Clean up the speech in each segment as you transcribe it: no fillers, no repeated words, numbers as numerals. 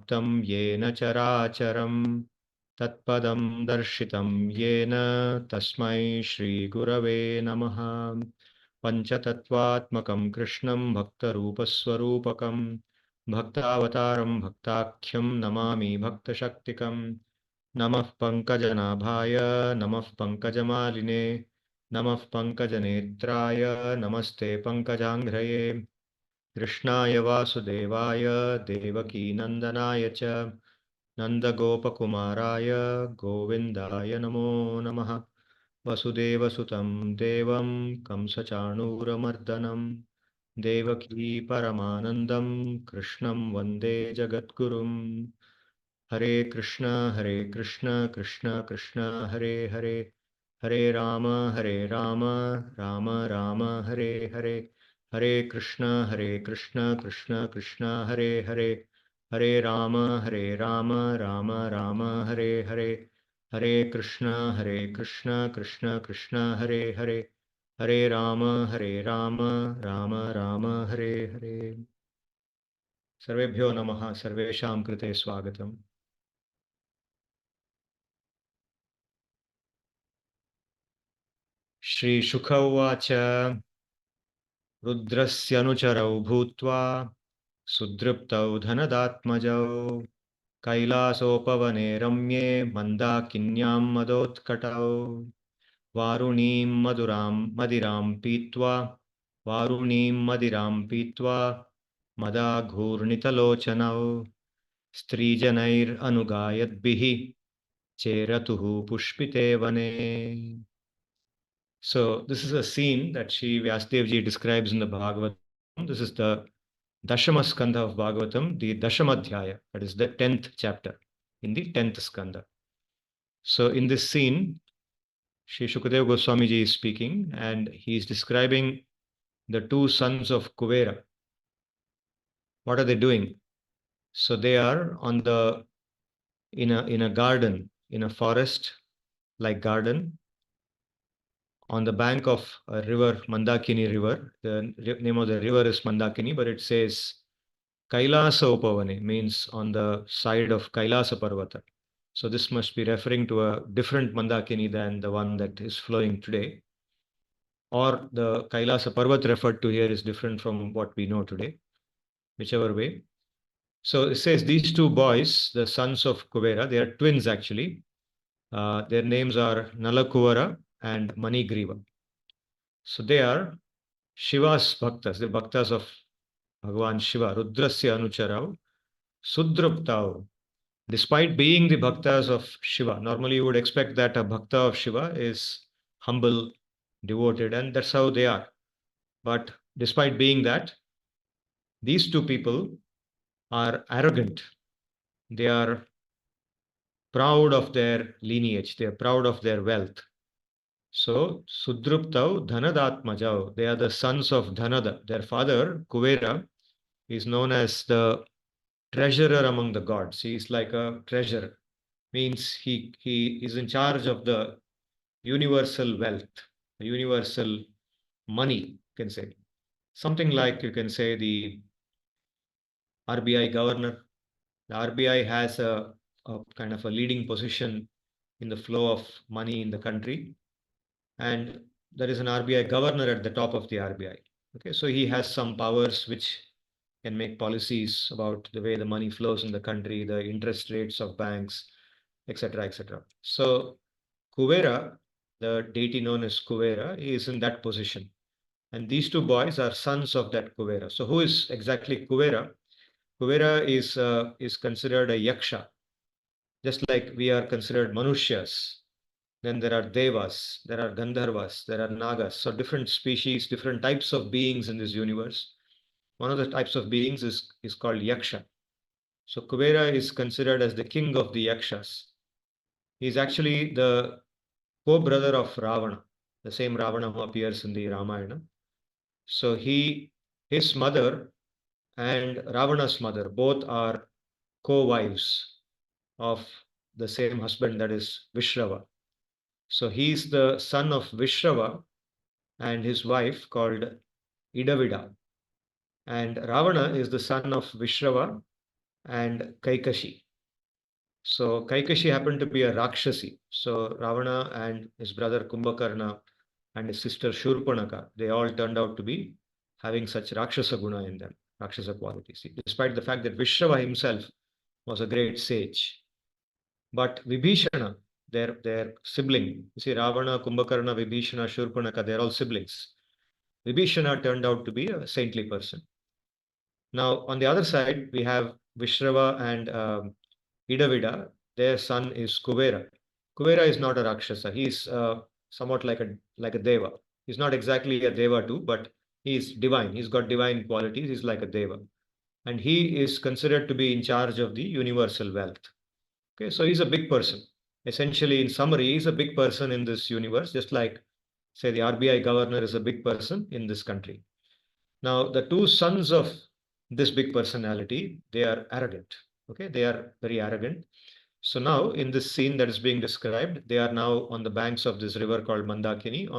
vyaktam yena characharam tatpadam darshitam yena tasmai Shri Gurave Namaha. Panchatattvatmakam Krishnam Bhaktarupaswarupakam Bhaktavataram Bhaktakhyam Namami Bhaktashaktikam. Namah Pankajanabhaya Namah Pankajamaline Namah Pankajanetraya Namaste Pankajanghraye. Krishnaya Vasudevaya Devaki Nandanaya Cha Nandagopakumaraya Govindaya Namo Namaha. Vasudeva Sutam Devam Kamsachanuramardanam Devaki Paramanandam Krishnam Vande Jagadgurum. Hare Krishna Krishna Krishna Hare Hare, Hare Rama Rama Rama Hare Hare, Hare Krishna Krishna Krishna Hare Hare, Hare Rama Rama Rama Hare Hare, Hare Krishna Krishna Krishna Hare Hare, Hare Rama Rama Rama Hare Hare. Sarvebhyo Namaha, Sarvesham Krite Swagatam. Shri Shukha Uvacha Rudrasyanucharau Bhutva Sudriptau Dhanadatmajau Kailasopavane Ramye Mandakinyam Madotkatau Varunim Madiram Pitva Varunim Madiram Pitva Madaghurnitalocanau Strijanair Anugayadbihi Cheratuhu Pushpite Vane. So this is a scene that Sri Vyasadevji describes in the Bhagavatam. This is the Dashama Skandha of Bhagavatam, the Dashamadhyaya, that is the 10th chapter, in the 10th Skandha. So in this scene, Sri Shukadeva Goswamiji is speaking, and he is describing the two sons of Kuvera. What are they doing? So they are on the in a garden, in a forest-like garden, on the bank of a river, Mandakini river. The name of the river is Mandakini, but it says Kailasa Upavane, means on the side of Kailasa Parvata. So this must be referring to a different Mandakini than the one that is flowing today. Or the Kailasa Parvat referred to here is different from what we know today, whichever way. So it says these two boys, the sons of Kuvera, they are twins actually. Their names are Nalaku and Manigriva. So they are Shiva's bhaktas, the bhaktas of Bhagavan Shiva, Rudrasya Anucharau, Sudraptau. Despite being the bhaktas of Shiva, normally you would expect that a bhakta of Shiva is humble, devoted, and that's how they are. But despite being that, these two people are arrogant. They are proud of their lineage. They are proud of their wealth. So, Sudruptau Dhanadatmajau. They are the sons of Dhanada. Their father, Kuvera, is known as the treasurer among the gods. He is like a treasurer. Means he is in charge of the universal wealth, the universal money, you can say. Something like, you can say, the RBI governor. The RBI has a kind of a leading position in the flow of money in the country. And there is an RBI governor at the top of the RBI. Okay, so he has some powers which can make policies about the way the money flows in the country, the interest rates of banks, etc., etc. So Kuvera, the deity known as Kuvera, is in that position. And these two boys are sons of that Kuvera. So who is exactly Kuvera? Kuvera is considered a yaksha, just like we are considered manushyas. Then there are devas, there are gandharvas, there are nagas. So different species, different types of beings in this universe. One of the types of beings is called yaksha. So Kuvera is considered as the king of the yakshas. He is actually the co-brother of Ravana, the same Ravana who appears in the Ramayana. So his mother and Ravana's mother both are co-wives of the same husband, that is Vishrava. So he is the son of Vishrava and his wife called Idavida. And Ravana is the son of Vishrava and Kaikashi. So Kaikashi happened to be a Rakshasi. So Ravana and his brother Kumbhakarna and his sister Shurpanaka, they all turned out to be having such Rakshasa guna in them, Rakshasa qualities, despite the fact that Vishrava himself was a great sage. But Vibhishana, their sibling, you see, Ravana, Kumbhakarna, Vibhishana, Shurpanaka, they're all siblings. Vibhishana turned out to be a saintly person. Now, on the other side, we have Vishrava and Idavida. Their son is Kuvera. Kuvera is not a Rakshasa. He's somewhat like a Deva. He's not exactly a Deva too, but he's divine. He's got divine qualities. He's like a Deva. And he is considered to be in charge of the universal wealth. Okay, so he's a big person. Essentially, in summary, he's a big person in this universe, just like, say, the RBI governor is a big person in this country. Now, the two sons of this big personality, they are arrogant. Okay, they are very arrogant. So now, in this scene that is being described, they are now on the banks of this river called Mandakini,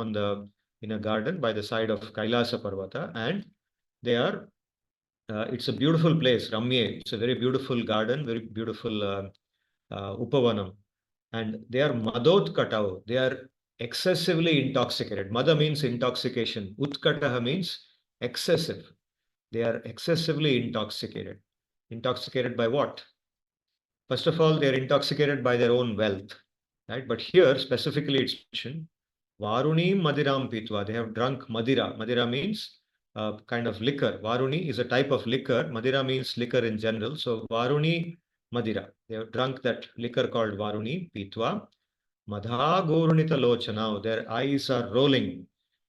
in a garden by the side of Kailasa Parvata, and they are. It's a beautiful place, Ramye. It's a very beautiful garden, very beautiful Upavanam, and they are madot They are excessively intoxicated. Mada means intoxication. Utkataha means excessive. They are excessively intoxicated. Intoxicated by what? First of all, they are intoxicated by their own wealth, right? But here specifically it's mentioned, Varuni Madiram Pitva. They have drunk Madira. Madira means kind of liquor. Varuni is a type of liquor. Madira means liquor in general. So Varuni Madira. They have drunk that liquor called Varuni Pitva. Madha Gorunita Lochana. Their eyes are rolling.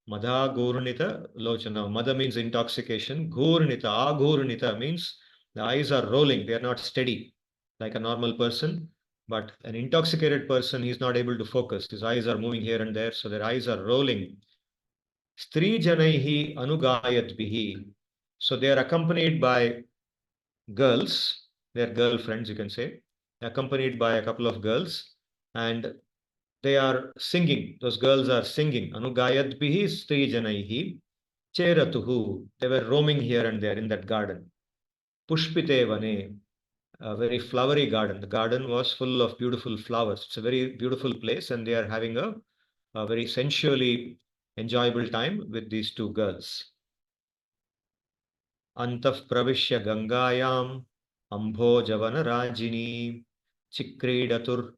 Madha Gorunita Lochana. Madha means intoxication. Gorunita. Agorunita means the eyes are rolling. They are not steady like a normal person. But an intoxicated person, he's not able to focus. His eyes are moving here and there. So their eyes are rolling. Stri janaihi anugayat bihi. So they are accompanied by girls, their girlfriends, you can say, accompanied by a couple of girls. And they are singing. Those girls are singing. Anugayat bihi stri janaihi cheratuhu. They were roaming here and there in that garden. Pushpite vane, a very flowery garden. The garden was full of beautiful flowers. It's a very beautiful place, and they are having a very sensually enjoyable time with these two girls. Antaf pravishya gangayam ambhojavan rajini chikridatur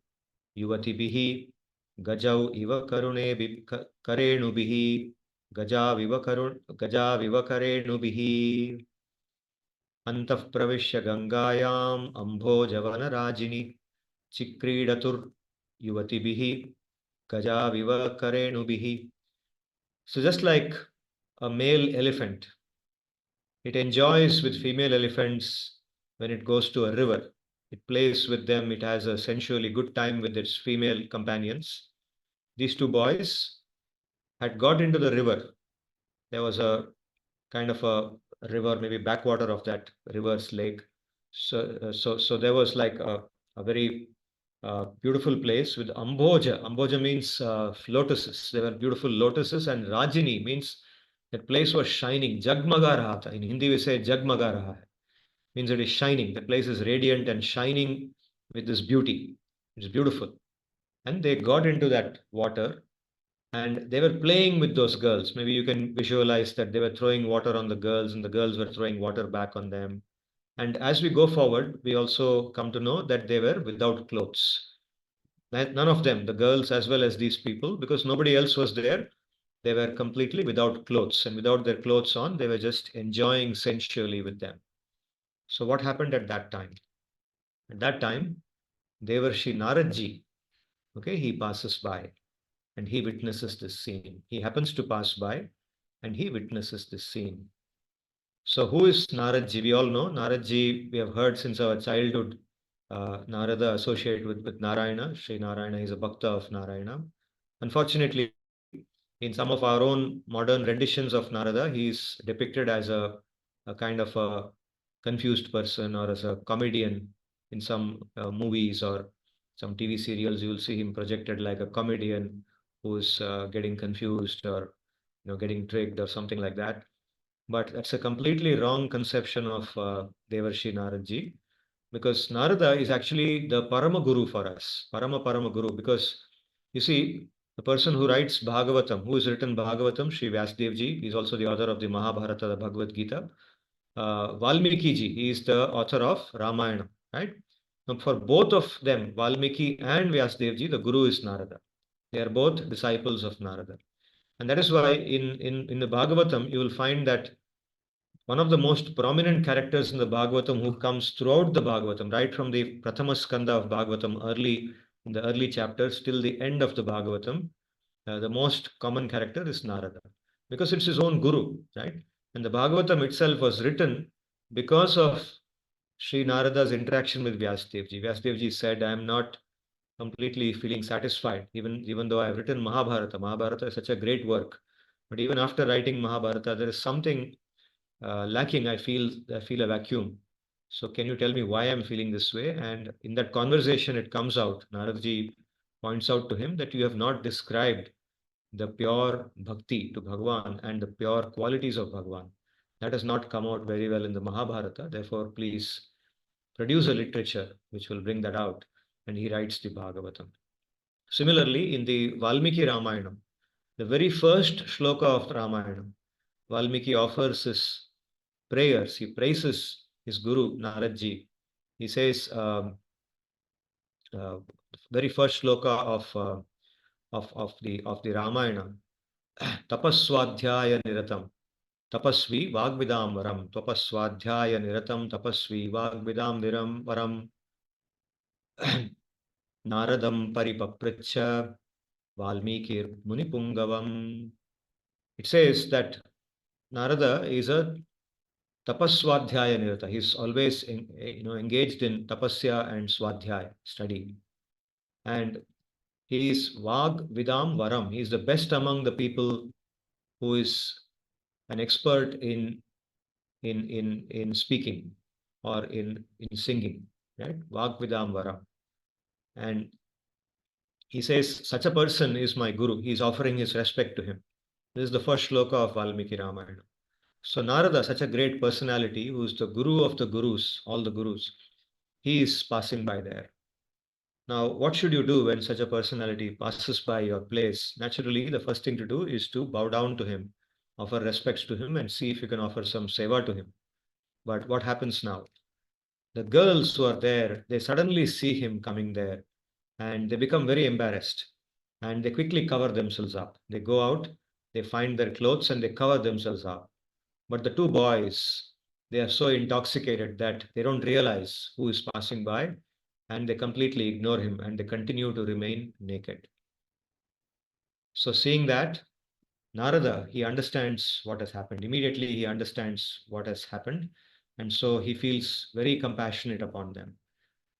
yuvatibihi gajau iva karenubihi gaja viva karenubihi. Antaf pravishya gangayam ambhojavan rajini chikridatur yuvatibihi gaja karenubihi. So just like a male elephant, it enjoys with female elephants when it goes to a river. It plays with them. It has a sensually good time with its female companions. These two boys had got into the river. There was a kind of a river, maybe backwater of that river's lake. So there was like a very beautiful place with amboja. Amboja means lotuses. There were beautiful lotuses, and Rajini means that place was shining. Jagmaga raha tha. In Hindi we say jagmaga raha hai. Means it is shining. The place is radiant and shining with this beauty. It's beautiful. And they got into that water and they were playing with those girls. Maybe you can visualize that they were throwing water on the girls and the girls were throwing water back on them. And as we go forward, we also come to know that they were without clothes. None of them, the girls as well as these people, because nobody else was there, they were completely without clothes. And without their clothes on, they were just enjoying sensually with them. So what happened at that time? At that time, Devarshi Naradji, okay, he passes by and he witnesses this scene. He happens to pass by and he witnesses this scene. So who is Naradji? We all know Naradji, we have heard since our childhood, Narada associated with Narayana. Sri Narayana is a bhakta of Narayana. Unfortunately, in some of our own modern renditions of Narada, he is depicted as a kind of a confused person or as a comedian in some movies or some TV serials. You will see him projected like a comedian who's getting confused or getting tricked or something like that. But that's a completely wrong conception of Devarshi Naradji. because Narada is actually the Parama Guru for us, Parama Guru, because you see, the person who writes Bhagavatam, who has written Bhagavatam, Sri Vyasdev ji, he is also the author of the Mahabharata, the Bhagavad Gita. Valmiki ji, he is the author of Ramayana, right? Now, for both of them, Valmiki and Vyasdev ji, the Guru is Narada. They are both disciples of Narada. And that is why in the Bhagavatam, you will find that one of the most prominent characters in the Bhagavatam who comes throughout the Bhagavatam, right from the Prathama Skanda of Bhagavatam, in the early chapters till the end of the Bhagavatam, the most common character is Narada, because it's his own guru, right? And the Bhagavatam itself was written because of Sri Narada's interaction with Vyasdevji. Vyasdevji said, I am not completely feeling satisfied, even though I have written Mahabharata. Mahabharata is such a great work. But even after writing Mahabharata, there is something lacking. I feel a vacuum. So can you tell me why I'm feeling this way? And in that conversation, it comes out. Naradji points out to him that you have not described the pure bhakti to Bhagwan and the pure qualities of Bhagwan. That has not come out very well in the Mahabharata. Therefore, please produce a literature which will bring that out. And he writes the Bhagavatam. Similarly, in the Valmiki Ramayana, the very first shloka of the Ramayana, Valmiki offers his prayers. He praises his Guru, Naradji. He says, very first shloka of the Ramayana, tapaswadhyaya niratam, tapasvi vagvidam varam, tapaswadhyaya niratam, tapasvi vagvidam niram varam, naradam paripapracha, valmikir munipungavam. It says that Narada is a tapaswadhyaya nirata. He's always engaged in tapasya and swadhyaya, study. And he is Vag Vidam Varam. He is the best among the people who is an expert in speaking or in singing, right? Vag Vidam Varam. And he says, such a person is my Guru. He is offering his respect to him. This is the first shloka of Valmiki Ramayana. So Narada, such a great personality, who is the Guru of the Gurus, all the Gurus, he is passing by there. Now, what should you do when such a personality passes by your place? Naturally, the first thing to do is to bow down to him, offer respects to him, and see if you can offer some seva to him. But what happens now? The girls who are there, they suddenly see him coming there and they become very embarrassed and they quickly cover themselves up. They go out, they find their clothes and they cover themselves up. But the two boys, they are so intoxicated that they don't realize who is passing by and they completely ignore him and they continue to remain naked. So seeing that, Narada, he understands what has happened. Immediately he understands what has happened. And so he feels very compassionate upon them.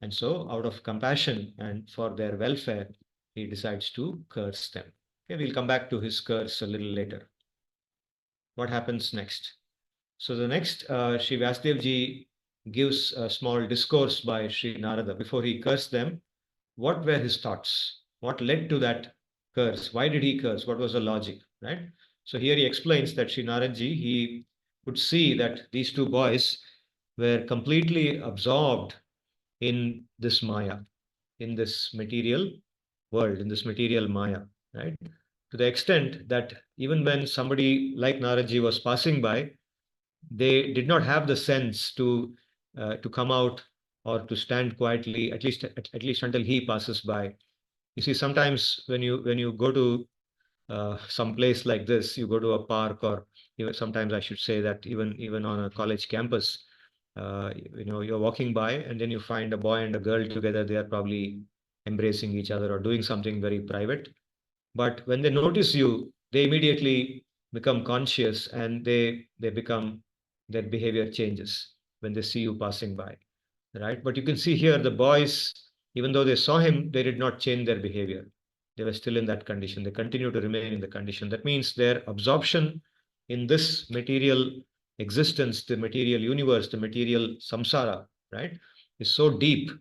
And so out of compassion and for their welfare, he decides to curse them. Okay, we'll come back to his curse a little later. What happens next? So the next, Sri Vyasdev ji gives a small discourse by Sri Narada. Before he cursed them, what were his thoughts? What led to that curse? Why did he curse? What was the logic, right? So here he explains that Sri Narada ji, he could see that these two boys were completely absorbed in this Maya, in this material world, in this material Maya, right? To the extent that even when somebody like Narada ji was passing by, they did not have the sense to come out or to stand quietly, at least until he passes by. You see, sometimes when you go to some place like this, you go to a park, or sometimes I should say that even on a college campus, you're walking by and then you find a boy and a girl together. They are probably embracing each other or doing something very private. But when they notice you, they immediately become conscious and they become, their behavior changes when they see you passing by, right? But you can see here the boys, even though they saw him, they did not change their behavior. They were still in that condition. They continue to remain in the condition. That means their absorption in this material existence, the material universe, the material samsara, right, is so deep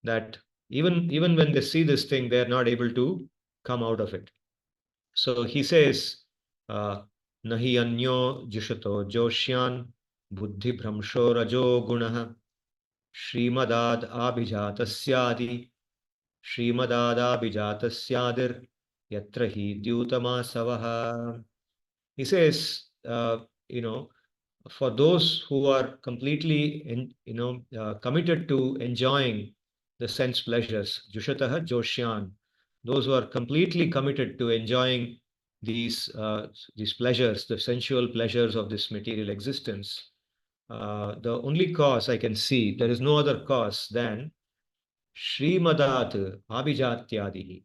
that even when they see this thing, they are not able to come out of it. So he says, Nahi anyo jushato joshyan buddhi bhramsho rajo gunaha Shrimadad abhijatasyadi Shrimadada-bijatasyādir yatra hi dyutamāsavaha. He says, for those who are completely, committed to enjoying the sense pleasures, Jushataha Joshyan, those who are completely committed to enjoying these pleasures, the sensual pleasures of this material existence, the only cause I can see, there is no other cause than Shrimadat Abhijatyadihi.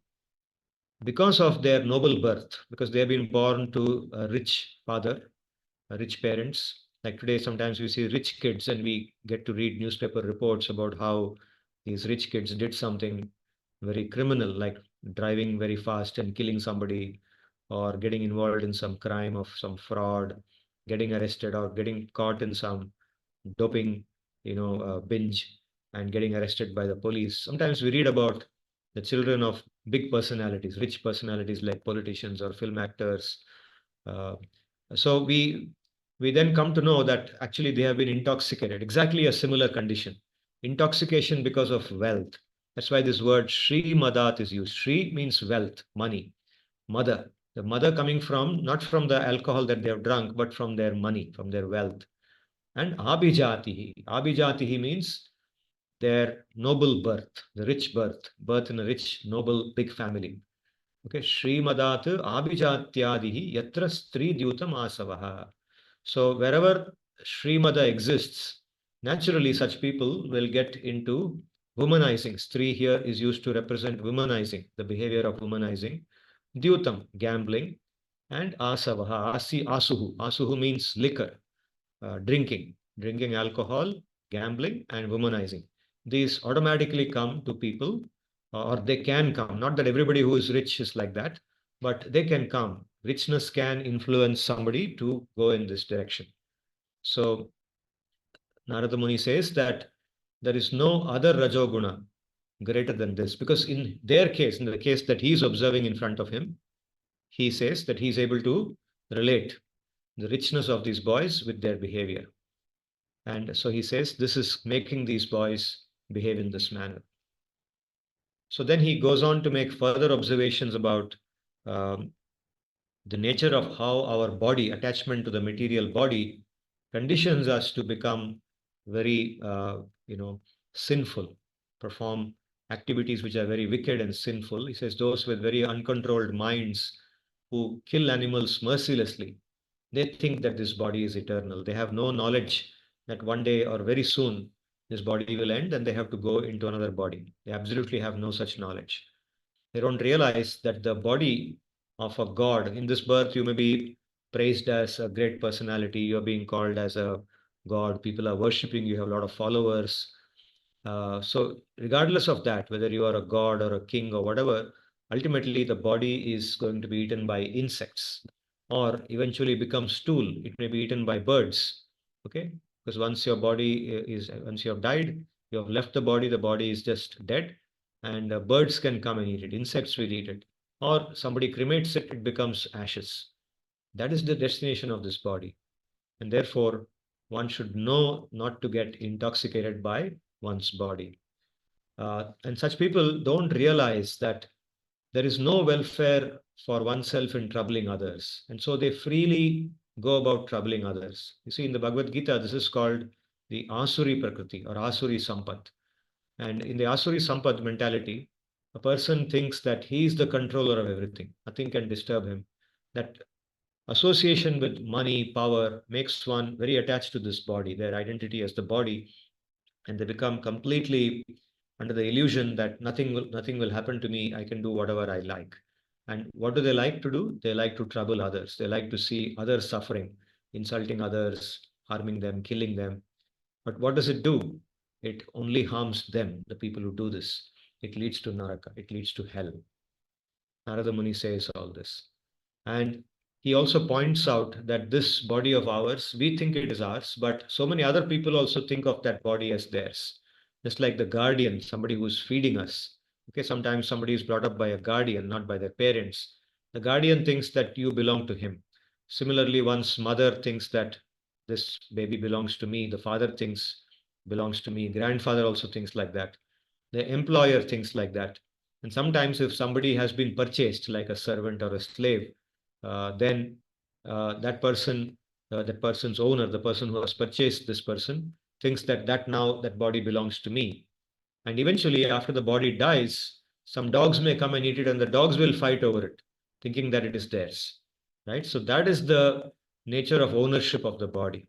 Because of their noble birth, because they have been born to a rich father, rich parents. Like today, sometimes we see rich kids and we get to read newspaper reports about how these rich kids did something very criminal, like driving very fast and killing somebody, or getting involved in some crime of some fraud, getting arrested or getting caught in some doping, binge and getting arrested by the police. Sometimes we read about the children of big personalities, rich personalities like politicians or film actors. Uh, so we then come to know that actually they have been intoxicated. Exactly a similar condition, intoxication because of wealth. That's why this word Shri Madat is used. Shri means wealth, money. Mother, the mother coming from not from the alcohol that they have drunk, but from their money, from their wealth. And abhijatihi. Abhijatihi means their noble birth, the rich birth, birth in a rich, noble, big family. Okay, Srimadat Abhijatyadihi Yatra Stri Dyutam Asavaha. So wherever Srimada exists, naturally such people will get into womanizing. Stri here is used to represent womanizing, the behavior of womanizing. Dyutam, gambling, and Asavaha, Asuhu. Asuhu means liquor, drinking alcohol, gambling, and womanizing. These automatically come to people, or they can come. Not that everybody who is rich is like that, but they can come. Richness can influence somebody to go in this direction. So Narada Muni says that there is no other Rajoguna greater than this, because in their case, in the case that he is observing in front of him, he says that he is able to relate the richness of these boys with their behavior. And so he says, this is making these boys behave in this manner. So then he goes on to make further observations about um, the nature of how our body, attachment to the material body, conditions us to become very, sinful, perform activities which are very wicked and sinful. He says those with very uncontrolled minds who kill animals mercilessly, they think that this body is eternal. They have no knowledge that one day or very soon this body will end and they have to go into another body. They absolutely have no such knowledge. They don't realize that the body of a god, in this birth, you may be praised as a great personality, you're being called as a god, people are worshipping you, have a lot of followers. So, regardless of that, whether you are a god or a king or whatever, ultimately the body is going to be eaten by insects or eventually become stool. It may be eaten by birds. Okay, because once your body once you have died, you have left the body is just dead, and birds can come and eat it, insects will eat it, or somebody cremates it, it becomes ashes. That is the destination of this body. And therefore, one should know not to get intoxicated by one's body. And such people don't realize that there is no welfare for oneself in troubling others. And so they freely go about troubling others. You see, in the Bhagavad Gita, this is called the Asuri Prakriti or Asuri Sampat. And in the Asuri Sampad mentality, a person thinks that he is the controller of everything. Nothing can disturb him. That association with money, power makes one very attached to this body, their identity as the body, and they become completely under the illusion that nothing will happen to me. I can do whatever I like. And what do they like to do? They like to trouble others. They like to see others suffering, insulting others, harming them, killing them. But what does it do? It only harms them, the people who do this. It leads to Naraka, it leads to hell. Narada Muni says all this. And he also points out that this body of ours, we think it is ours, but so many other people also think of that body as theirs. Just like the guardian, somebody who's feeding us. Okay, sometimes somebody is brought up by a guardian, not by their parents. The guardian thinks that you belong to him. Similarly, one's mother thinks that this baby belongs to me. The father thinks belongs to me. Grandfather also thinks like that. The employer thinks like that. And sometimes if somebody has been purchased like a servant or a slave, then that person's owner, the person who has purchased this person, thinks that now that body belongs to me. And eventually, after the body dies, some dogs may come and eat it, and the dogs will fight over it, thinking that it is theirs. Right? So that is the nature of ownership of the body.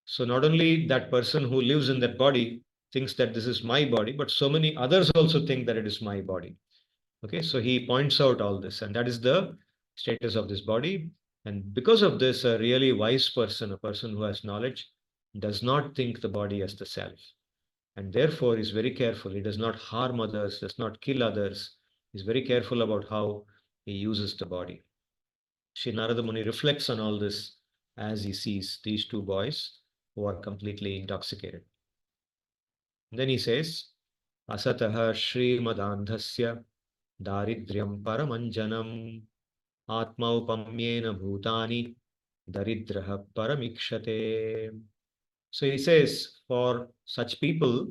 So not only that person who lives in that body thinks that this is my body, but so many others also think that it is my body. Okay, so he points out all this, and that is the status of this body. And because of this, a really wise person, a person who has knowledge, does not think the body as the self. And therefore is very careful. He does not harm others, does not kill others. He's very careful about how he uses the body. Sri Narada Muni reflects on all this as he sees these two boys who are completely intoxicated. And then he says, Asataha Srimadandhasya Daridryam Paramanjanam Atmaupamyena Bhutani Daridraha Paramikshate. So he says, for such people,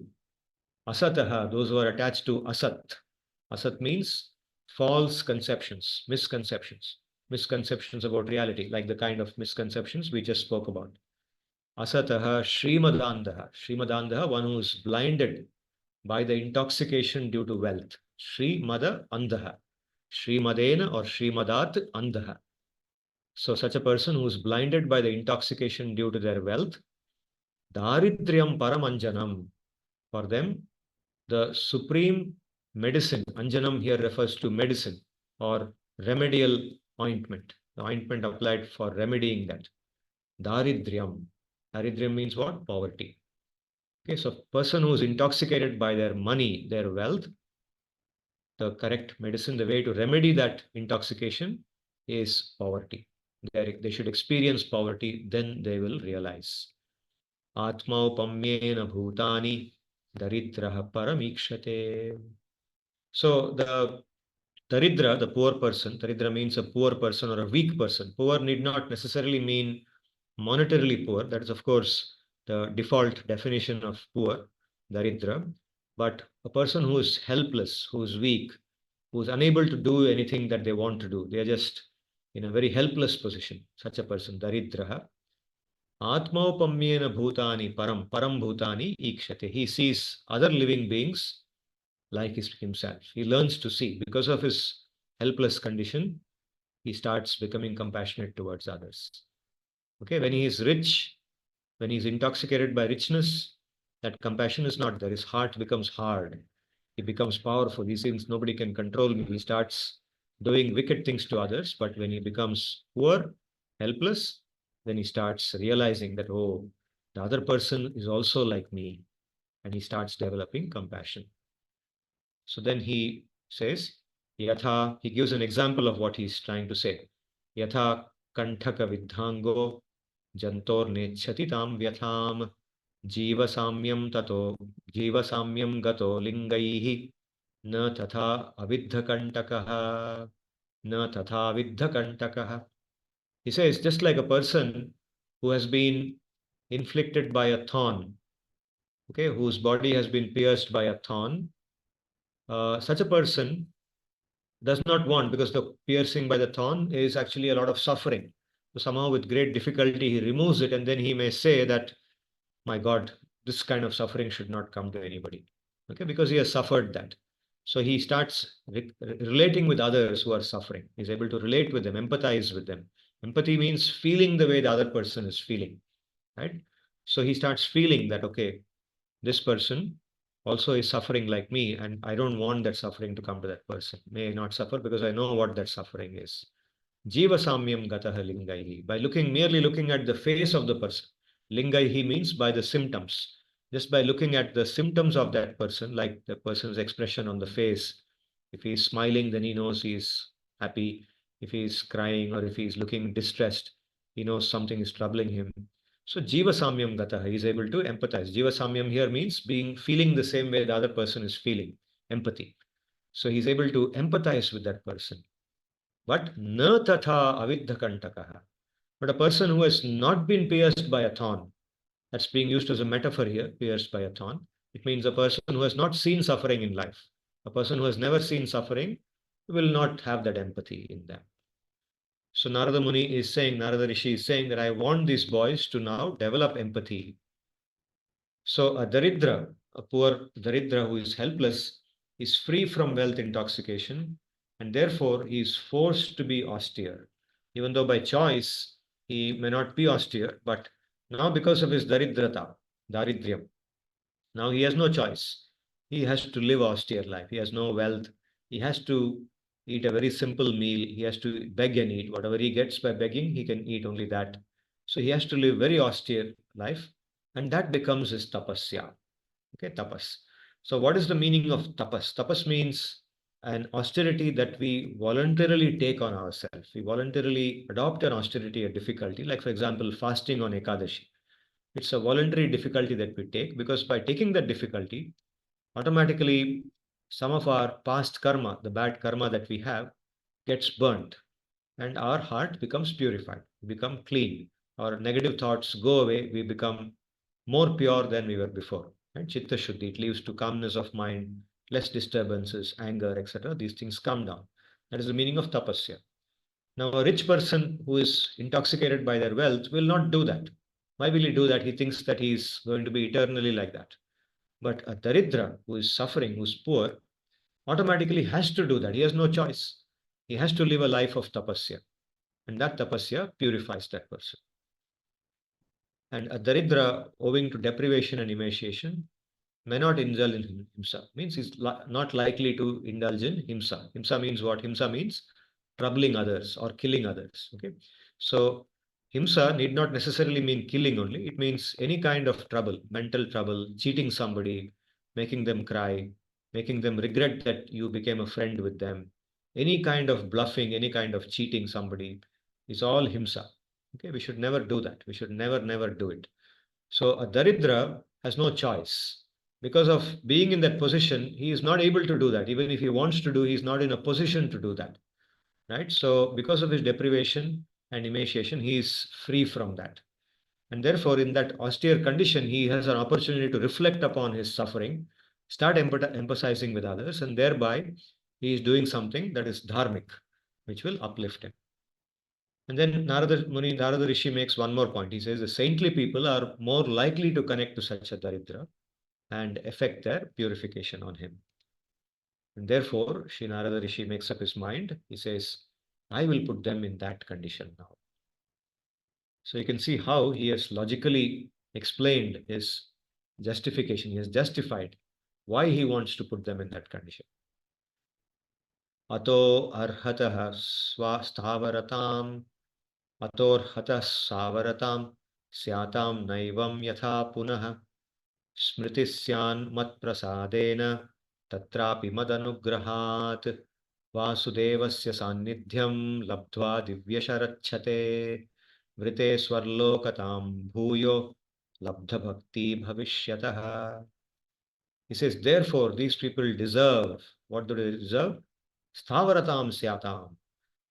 Asataha, those who are attached to Asat. Asat means false conceptions, misconceptions about reality, like the kind of misconceptions we just spoke about. Asataha Srimadandaha. Srimadandaha, one who is blinded by the intoxication due to wealth. Srimada Andaha. Srimadena or Srimadat Andaha. So such a person who is blinded by the intoxication due to their wealth, Daridryam Paramanjanam. For them, the supreme medicine, Anjanam here refers to medicine or remedial ointment, the ointment applied for remedying that. Daridryam. Daridryam means what? Poverty. Okay, so person who is intoxicated by their money, their wealth, the correct medicine, the way to remedy that intoxication is poverty. They should experience poverty, then they will realize. Atmaupamyena bhutani daridraha paramikshate. So the daridra, the poor person, daridra means a poor person or a weak person. Poor need not necessarily mean monetarily poor. That is, of course, the default definition of poor, daridra. But a person who is helpless, who is weak, who is unable to do anything that they want to do. They are just in a very helpless position. Such a person, daridraha. Atmaupamyena bhutani param bhutani ikshate. He sees other living beings like himself. He learns to see. Because of his helpless condition, he starts becoming compassionate towards others. Okay, when he is rich, when he is intoxicated by richness, that compassion is not there. His heart becomes hard. He becomes powerful. He seems nobody can control me. He starts doing wicked things to others. But when he becomes poor, helpless, then he starts realizing that, oh, the other person is also like me. And he starts developing compassion. So then he says, Yatha, he gives an example of what he's trying to say. Yatha kantaka vidhango jantor nechati tam vyatham jivasamyam tato jivasamyam gato lingaihi na tatha aviddhakantakaha na tatha aviddhakantakaha. He says, just like a person who has been inflicted by a thorn, okay, whose body has been pierced by a thorn, such a person does not want, because the piercing by the thorn is actually a lot of suffering. So somehow with great difficulty he removes it, and then he may say that, my God, this kind of suffering should not come to anybody. Okay, because he has suffered that. So he starts relating with others who are suffering. He's able to relate with them, empathize with them. Empathy means feeling the way the other person is feeling, right? So he starts feeling that, okay, this person also is suffering like me, and I don't want that suffering to come to that person. May I not suffer because I know what that suffering is. Jiva samyam gataha lingaihi. By merely looking at the face of the person. Lingaihi means by the symptoms. Just by looking at the symptoms of that person, like the person's expression on the face. If he's smiling, then he knows he's happy. If he's crying or if he's looking distressed, he knows something is troubling him. So Jiva Samyam Gataha, he is able to empathize. Jiva Samyam here means feeling the same way the other person is feeling, empathy. So he's able to empathize with that person. But na tatha aviddhakantakaha. But a person who has not been pierced by a thorn, That's being used as a metaphor here, pierced by a thorn. It means a person who has not seen suffering in life. A person who has never seen suffering will not have that empathy in them. So Narada Muni is saying, Narada Rishi is saying that I want these boys to now develop empathy. So a daridra, a poor daridra who is helpless, is free from wealth intoxication, and therefore he is forced to be austere. Even though by choice he may not be austere, but now because of his daridryam, now he has no choice. He has to live austere life. He has no wealth. He has to eat a very simple meal. He has to beg and eat. Whatever he gets by begging, he can eat only that. So he has to live very austere life, and that becomes his tapasya. Okay, tapas. So what is the meaning of tapas? Tapas means an austerity that we voluntarily take on ourselves. We voluntarily adopt an austerity, a difficulty, like for example, fasting on Ekadashi. It's a voluntary difficulty that we take, because by taking that difficulty, automatically some of our past karma, the bad karma that we have, gets burnt, and our heart becomes purified. We become clean. Our negative thoughts go away. We become more pure than we were before. Right? Chitta Shuddhi, it leads to calmness of mind, less disturbances, anger, etc. These things come down. That is the meaning of tapasya. Now, a rich person who is intoxicated by their wealth will not do that. Why will he do that? He thinks that he is going to be eternally like that. But a daridra who is suffering, who is poor, automatically has to do that. He has no choice. He has to live a life of tapasya. And that tapasya purifies that person. And a daridra, owing to deprivation and emaciation, may not indulge in himsa. Means he's not likely to indulge in himsa. Himsa means what? Himsa means troubling others or killing others. Okay. So himsa need not necessarily mean killing only. It means any kind of trouble, mental trouble, cheating somebody, making them cry, making them regret that you became a friend with them. Any kind of bluffing, any kind of cheating somebody is all himsa. Okay. We should never do that. We should never do it. So a daridra has no choice. Because of being in that position, he is not able to do that. Even if he wants to do, he is not in a position to do that. Right? So because of his deprivation and emaciation, he is free from that. And therefore, in that austere condition, he has an opportunity to reflect upon his suffering, start empathizing with others, and thereby he is doing something that is dharmic, which will uplift him. And then Narada Rishi makes one more point. He says the saintly people are more likely to connect to such a daridra and effect their purification on him. And therefore, Sri Narada Rishi makes up his mind. He says, I will put them in that condition now. So you can see how he has logically explained his justification. He has justified why he wants to put them in that condition. Ato arhatah swasthavaratam अतोर्हतः सावरतां स्यातां नैवं यथा पुनः स्मृतिस्यान् मत्प्रसादेन तत्रापि मदनुग्रहात् वासुदेवस्य सान्निध्यं लब्ध्वा दिव्यशरच्छते वृते स्वर्लोकतां भूयो लब्धभक्ति भविष्यतः. He says, therefore, these people deserve. What do they deserve? Sthavaratam syatam.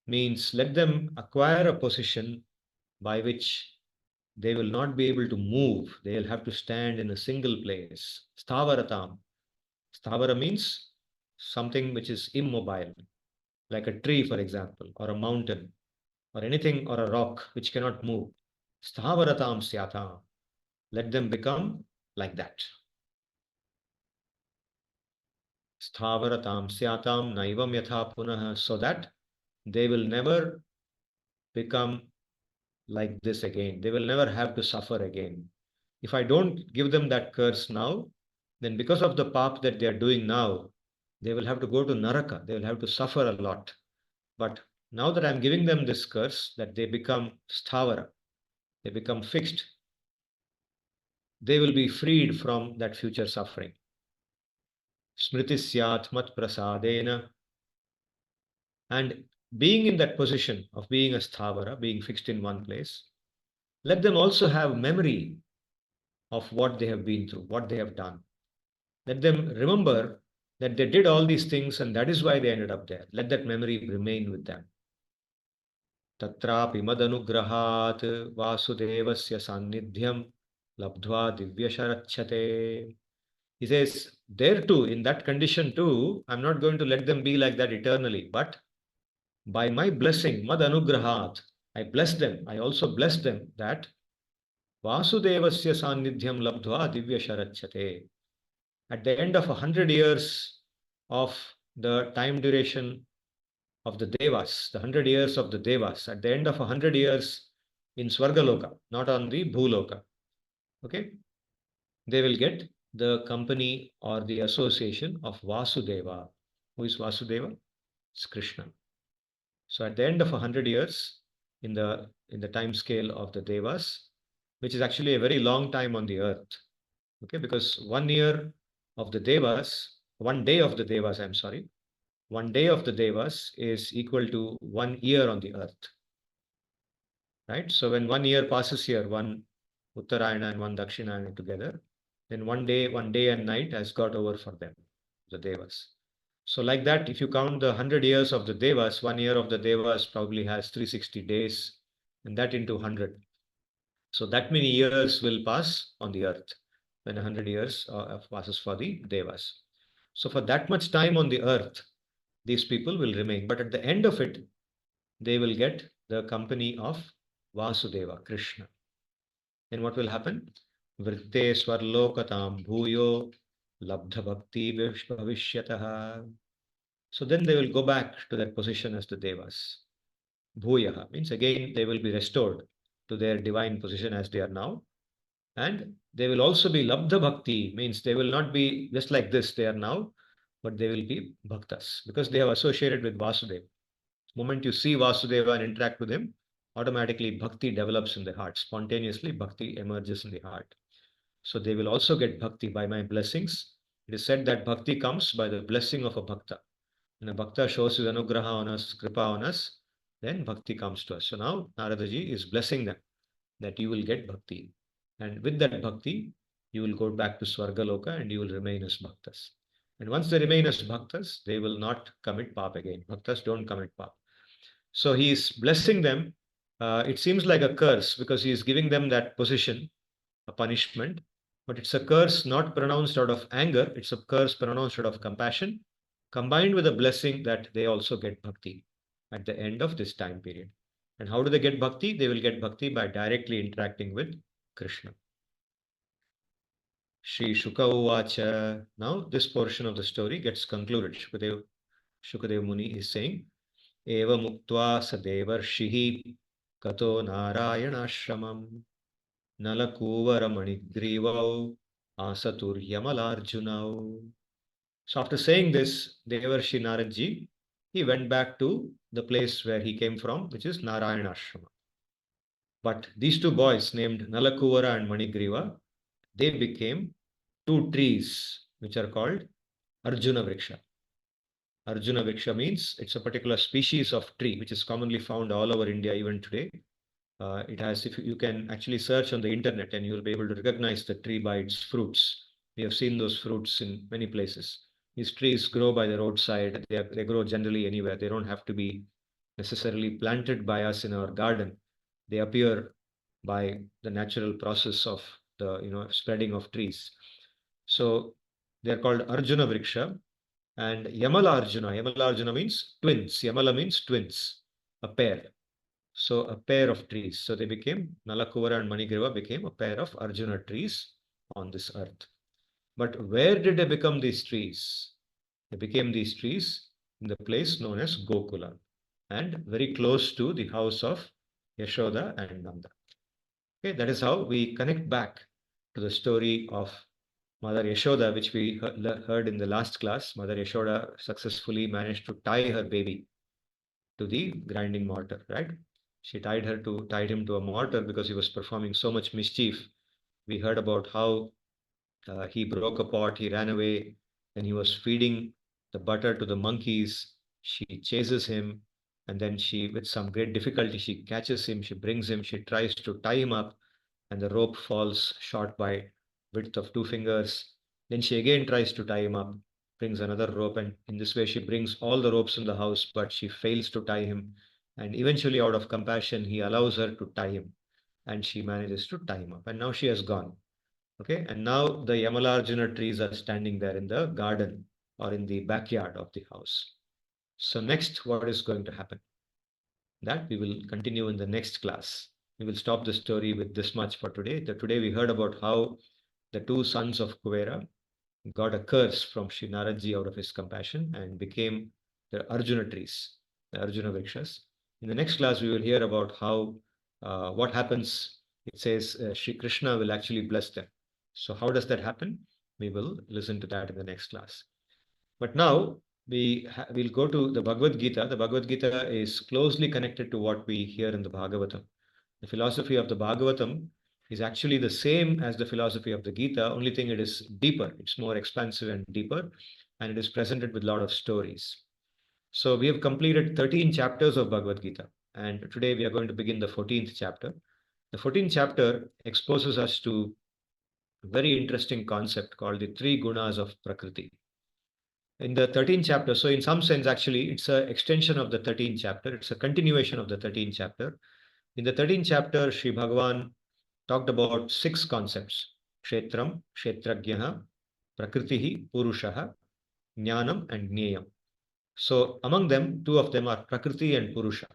Means let them acquire a position by which they will not be able to move. They will have to stand in a single place. Sthavaratam. Sthavara means something which is immobile, like a tree, for example, or a mountain, or anything, or a rock which cannot move. Sthavaratam syatam. Let them become like that. Sthavaratam syatam naivam yatha punah, so that they will never become like this again. They will never have to suffer again. If I don't give them that curse now, then because of the path that they are doing now, they will have to go to Naraka. They will have to suffer a lot. But now that I'm giving them this curse, that they become sthavara, they become fixed, they will be freed from that future suffering. Smritisyat mat prasadena. And being in that position of being a sthavara, being fixed in one place, let them also have memory of what they have been through, what they have done. Let them remember that they did all these things and that is why they ended up there. Let that memory remain with them. Tatrapi madanugrahat vasudevasya sannidhyam labdhva divyasharachate. He says, there too, in that condition too, I'm not going to let them be like that eternally, but by my blessing, mad-anugrahat, I bless them. I also bless them that Vasudevasya sannidhyam labdhva divyasharachate. At the end of 100 years of the time duration of the devas, the 100 years of the devas, at the end of 100 years in Swargaloka, not on the Bhuloka, okay, they will get the company or the association of Vasudeva. Who is Vasudeva? It's Krishna. So at the end of 100 years in the time scale of the devas, which is actually a very long time on the earth, okay, because 1 year of the devas, 1 day of the devas, I'm sorry, 1 day of the devas is equal to 1 year on the earth, right? So when 1 year passes here, one Uttarayana and one Dakshinayana together, then 1 day and night has got over for them, the devas. So like that, if you count the 100 years of the devas, 1 year of the devas probably has 360 days, and that into 100. So that many years will pass on the earth when 100 years passes for the devas. So for that much time on the earth, these people will remain. But at the end of it, they will get the company of Vasudeva, Krishna. Then what will happen? Vritte swarlokatam bhuyo labdha bhakti bhavishyatah. So then they will go back to their position as the devas. Bhuyaha means again they will be restored to their divine position as they are now. And they will also be labdha bhakti, means they will not be just like this they are now, but they will be bhaktas because they have associated with Vasudeva. The moment you see Vasudeva and interact with him, automatically bhakti develops in the heart. Spontaneously, bhakti emerges in the heart. So they will also get bhakti by my blessings. It is said that bhakti comes by the blessing of a bhakta. When a bhakta shows his anugraha on us, kripa on us, then bhakti comes to us. So now Naradaji is blessing them that you will get bhakti. And with that bhakti, you will go back to Swargaloka and you will remain as bhaktas. And once they remain as bhaktas, they will not commit pap again. Bhaktas don't commit pap. So he is blessing them. It seems like a curse because he is giving them that position, a punishment. But it's a curse not pronounced out of anger. It's a curse pronounced out of compassion, combined with a blessing that they also get bhakti at the end of this time period. And how do they get bhakti? They will get bhakti by directly interacting with Krishna. Shri Shuka Uvacha. Now this portion of the story gets concluded. Shukadev Muni is saying, Eva muktva sa devarshihi kato narayanashramam Nalaku manigrivav asatur yamalarjunau. So after saying this, Devarshi Naradji, he went back to the place where he came from, which is Narayanashrama. But these two boys named Nalakuvara and Manigriva, they became two trees which are called Arjuna Vriksha. Arjuna Vriksha means it's a particular species of tree which is commonly found all over India even today. It has, if you can actually search on the internet and you'll be able to recognize the tree by its fruits. We have seen those fruits in many places. These trees grow by the roadside. They grow generally anywhere. They don't have to be necessarily planted by us in our garden. They appear by the natural process of the spreading of trees. So they're called Arjuna Vriksha and Yamala Arjuna. Yamala Arjuna means twins. Yamala means twins, a pair. So a pair of trees. So they became, Nalakuvara and Manigriva became a pair of Arjuna trees on this earth. But where did they become these trees? They became these trees in the place known as Gokula and very close to the house of Yashoda and Nanda. Okay, that is how we connect back to the story of Mother Yashoda, which we heard in the last class. Mother Yashoda successfully managed to tie her baby to the grinding mortar, right? She tied him to a mortar because he was performing so much mischief. We heard about how he broke a pot, he ran away, and he was feeding the butter to the monkeys. She chases him, and then with some great difficulty, she catches him, she brings him, she tries to tie him up, and the rope falls short by width of 2 fingers. Then she again tries to tie him up, brings another rope, and in this way she brings all the ropes in the house, but she fails to tie him. And eventually, out of compassion, he allows her to tie him, and she manages to tie him up. And now she has gone. Okay, and now the Yamalarjuna trees are standing there in the garden or in the backyard of the house. So next, what is going to happen? That we will continue in the next class. We will stop the story with this much for today. Today we heard about how the two sons of Kuvera got a curse from Sri Naradji out of his compassion and became the Arjuna trees, the Arjuna Vrikshas. In the next class, we will hear about how what happens. It says Sri Krishna will actually bless them. So how does that happen? We will listen to that in the next class. But now we'll go to the Bhagavad Gita. The Bhagavad Gita is closely connected to what we hear in the Bhagavatam. The philosophy of the Bhagavatam is actually the same as the philosophy of the Gita, only thing it is deeper, it's more expansive and deeper, and it is presented with a lot of stories. So we have completed 13 chapters of Bhagavad Gita, and today we are going to begin the 14th chapter. The 14th chapter exposes us to a very interesting concept called the three gunas of Prakriti. In the 13th chapter, so in some sense, actually, it's an extension of the 13th chapter, it's a continuation of the 13th chapter. In the 13th chapter, Sri Bhagavan talked about six concepts: Kshetram, Kshetrajnaha, Prakritihi, Purushaha, Jnanam, and Gneyam. So among them, two of them are Prakriti and Purusha.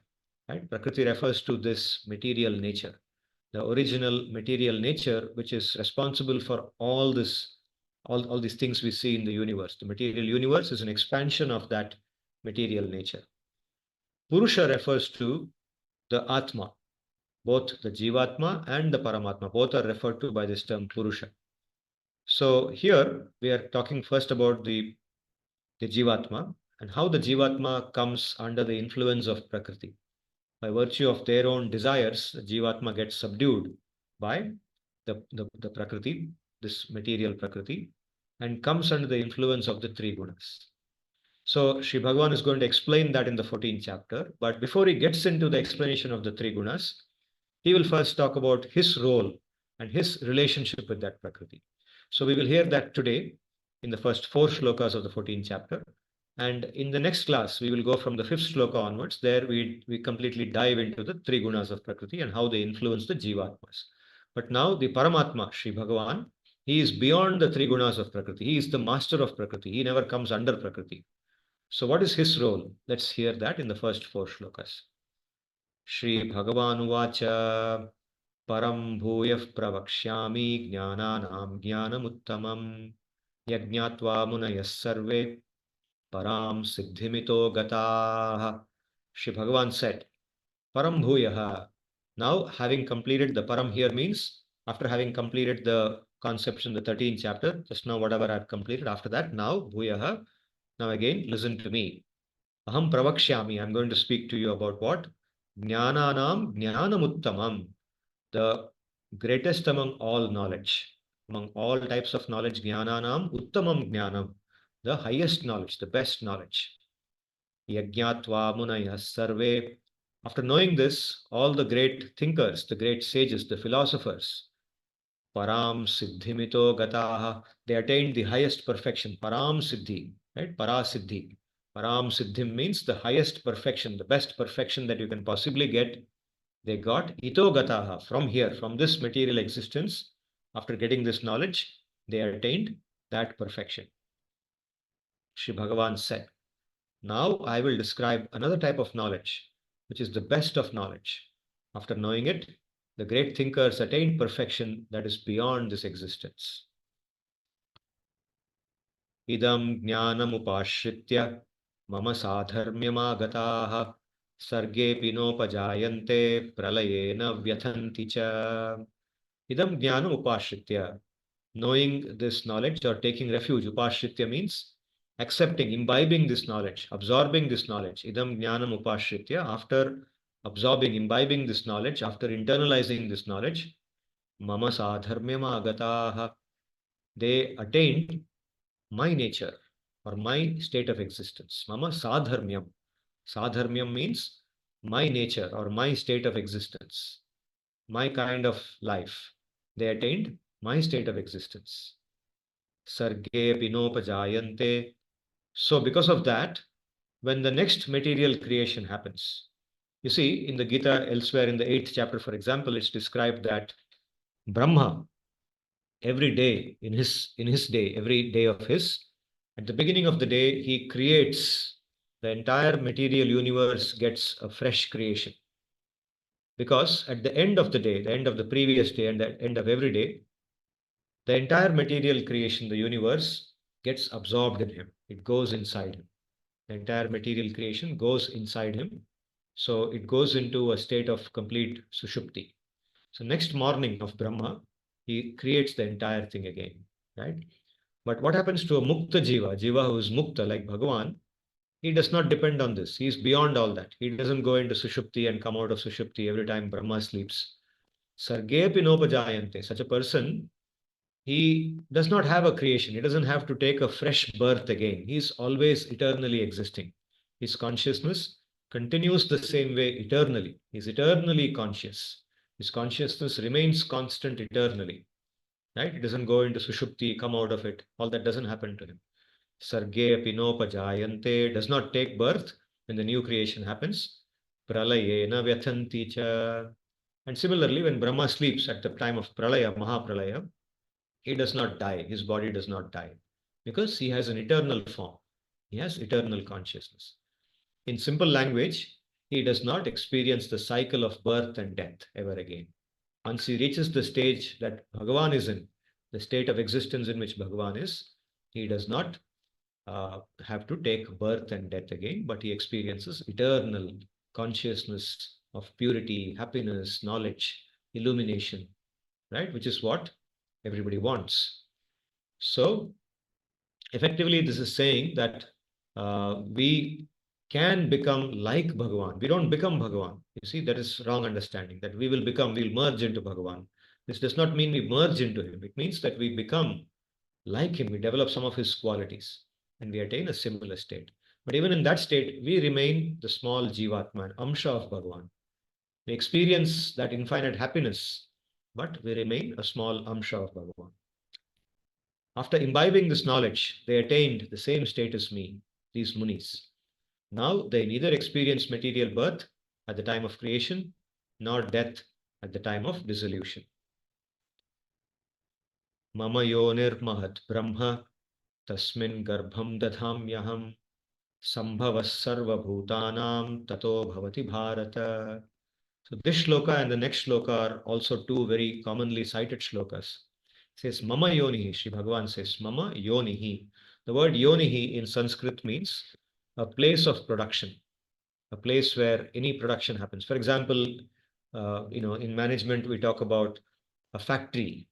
Right? Prakriti refers to this material nature, the original material nature, which is responsible for all this, all these things we see in the universe. The material universe is an expansion of that material nature. Purusha refers to the Atma, both the Jivatma and the Paramatma, both are referred to by this term Purusha. So here we are talking first about the Jivatma and how the Jivatma comes under the influence of Prakriti. By virtue of their own desires, the Jivatma gets subdued by the Prakriti, this material Prakriti, and comes under the influence of the three gunas. So Sri Bhagavan is going to explain that in the 14th chapter. But before he gets into the explanation of the three gunas, he will first talk about his role and his relationship with that Prakriti. So we will hear that today in the first four shlokas of the 14th chapter. And in the next class, we will go from the fifth shloka onwards. There we completely dive into the three gunas of Prakriti and how they influence the Jivatmas. But now the Paramatma, Sri Bhagavan, he is beyond the three gunas of Prakriti. He is the master of Prakriti. He never comes under Prakriti. So what is his role? Let's hear that in the first four shlokas. Shri Bhagavan Param bhuyah pravakshyami jnananam jnanamuttamam yajnatva munayas sarve param siddhimito gataha. Shri Bhagavan said, Param bhuyah. Now, having completed the param here means after having completed the concepts in the 13th chapter, just now whatever I have completed, after that, now bhuyah. Now again, listen to me. Aham pravakshyami. I'm going to speak to you about what? Jnananam jnanamuttamam, the greatest among all knowledge, among all types of knowledge, jnananam uttamam jnanam, the highest knowledge, the best knowledge. Yajnatva munaya sarve. After knowing this, all the great thinkers, the great sages, the philosophers, param siddhimito gataha, they attained the highest perfection, param siddhi, right? Para siddhi. Param siddhim means the highest perfection, the best perfection that you can possibly get. They got ito gataha from here, from this material existence. After getting this knowledge, they attained that perfection. Shri Bhagavan said, now I will describe another type of knowledge, which is the best of knowledge. After knowing it, the great thinkers attained perfection that is beyond this existence. Idam jnanam upashritya mama sadharmyamagataha sarge pinopajayante pralayena vyathanti cha. Idam jnanam upashritya. Knowing this knowledge or taking refuge, upashritya means accepting, imbibing this knowledge, absorbing this knowledge. Idam jnanam upashritya. After absorbing, imbibing this knowledge, after internalizing this knowledge, mama sadharmyam agataha. They attained my nature or my state of existence. Mama sadharmyam. Sadharmyam means my nature or my state of existence, my kind of life. They attained my state of existence. Sarge pinopajayante. So because of that, when the next material creation happens, you see in the Gita elsewhere in the 8th chapter, for example, it's described that Brahma, every day in his day, every day of his, at the beginning of the day, he creates the entire material universe gets a fresh creation. Because at the end of the day, the end of the previous day, and the end of every day, the entire material creation, the universe, gets absorbed in him. It goes inside him. The entire material creation goes inside him. So it goes into a state of complete sushupti. So next morning of Brahma, he creates the entire thing again, right? But what happens to a mukta jiva, jiva who is mukta like Bhagavan, he does not depend on this. He is beyond all that. He doesn't go into sushupti and come out of sushupti every time Brahma sleeps. Sarge pinopajayante. Such a person, he does not have a creation. He doesn't have to take a fresh birth again. He is always eternally existing. His consciousness continues the same way eternally. He is eternally conscious. His consciousness remains constant eternally. Right? It doesn't go into sushupti, come out of it. All that doesn't happen to him. Sarge pinopajayante does not take birth when the new creation happens. Pralayena vyathanti cha. And similarly, when Brahma sleeps at the time of pralaya, mahapralaya, he does not die. His body does not die because he has an eternal form. He has eternal consciousness. In simple language, he does not experience the cycle of birth and death ever again. Once he reaches the stage that Bhagavan is in, the state of existence in which Bhagavan is, he does not have to take birth and death again, but he experiences eternal consciousness of purity, happiness, knowledge, illumination, right? Which is what everybody wants. So, effectively, this is saying that we can become like Bhagavan. We don't become Bhagavan. You see, that is wrong understanding that we will become, we'll merge into Bhagavan. This does not mean we merge into him. It means that we become like him, we develop some of his qualities and we attain a similar state. But even in that state, we remain the small jivatma, amsha of Bhagavan. We experience that infinite happiness, but we remain a small amsha of Bhagavan. After imbibing this knowledge, they attained the same state as me, these munis. Now they neither experience material birth at the time of creation, nor death at the time of dissolution. Mama yonir mahat brahma tasmin garbham dadhamyaham sambhavas sarva bhutanam tato bhavati bharata. So this shloka and the next shloka are also two very commonly cited shlokas. It says Mama Yonihi, Sri Bhagavan says Mama Yonihi. The word Yonihi in Sanskrit means a place of production, a place where any production happens. For example, in management we talk about a factory,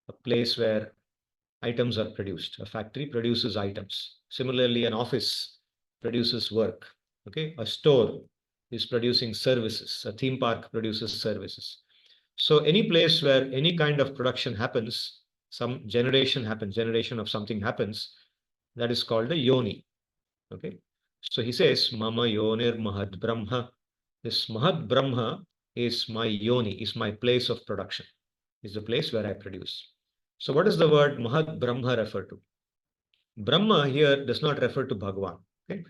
a place where items are produced. A factory produces items. Similarly, an office produces work. Okay, a store is producing services. A theme park produces services. So any place where any kind of production happens, some generation happens, generation of something happens, that is called a yoni. Okay. So he says, Mama yonir mahad brahma. This mahad brahma is my yoni, is my place of production, is the place where I produce. So what does the word mahad brahma refer to? Brahma here does not refer to Bhagavan. Okay?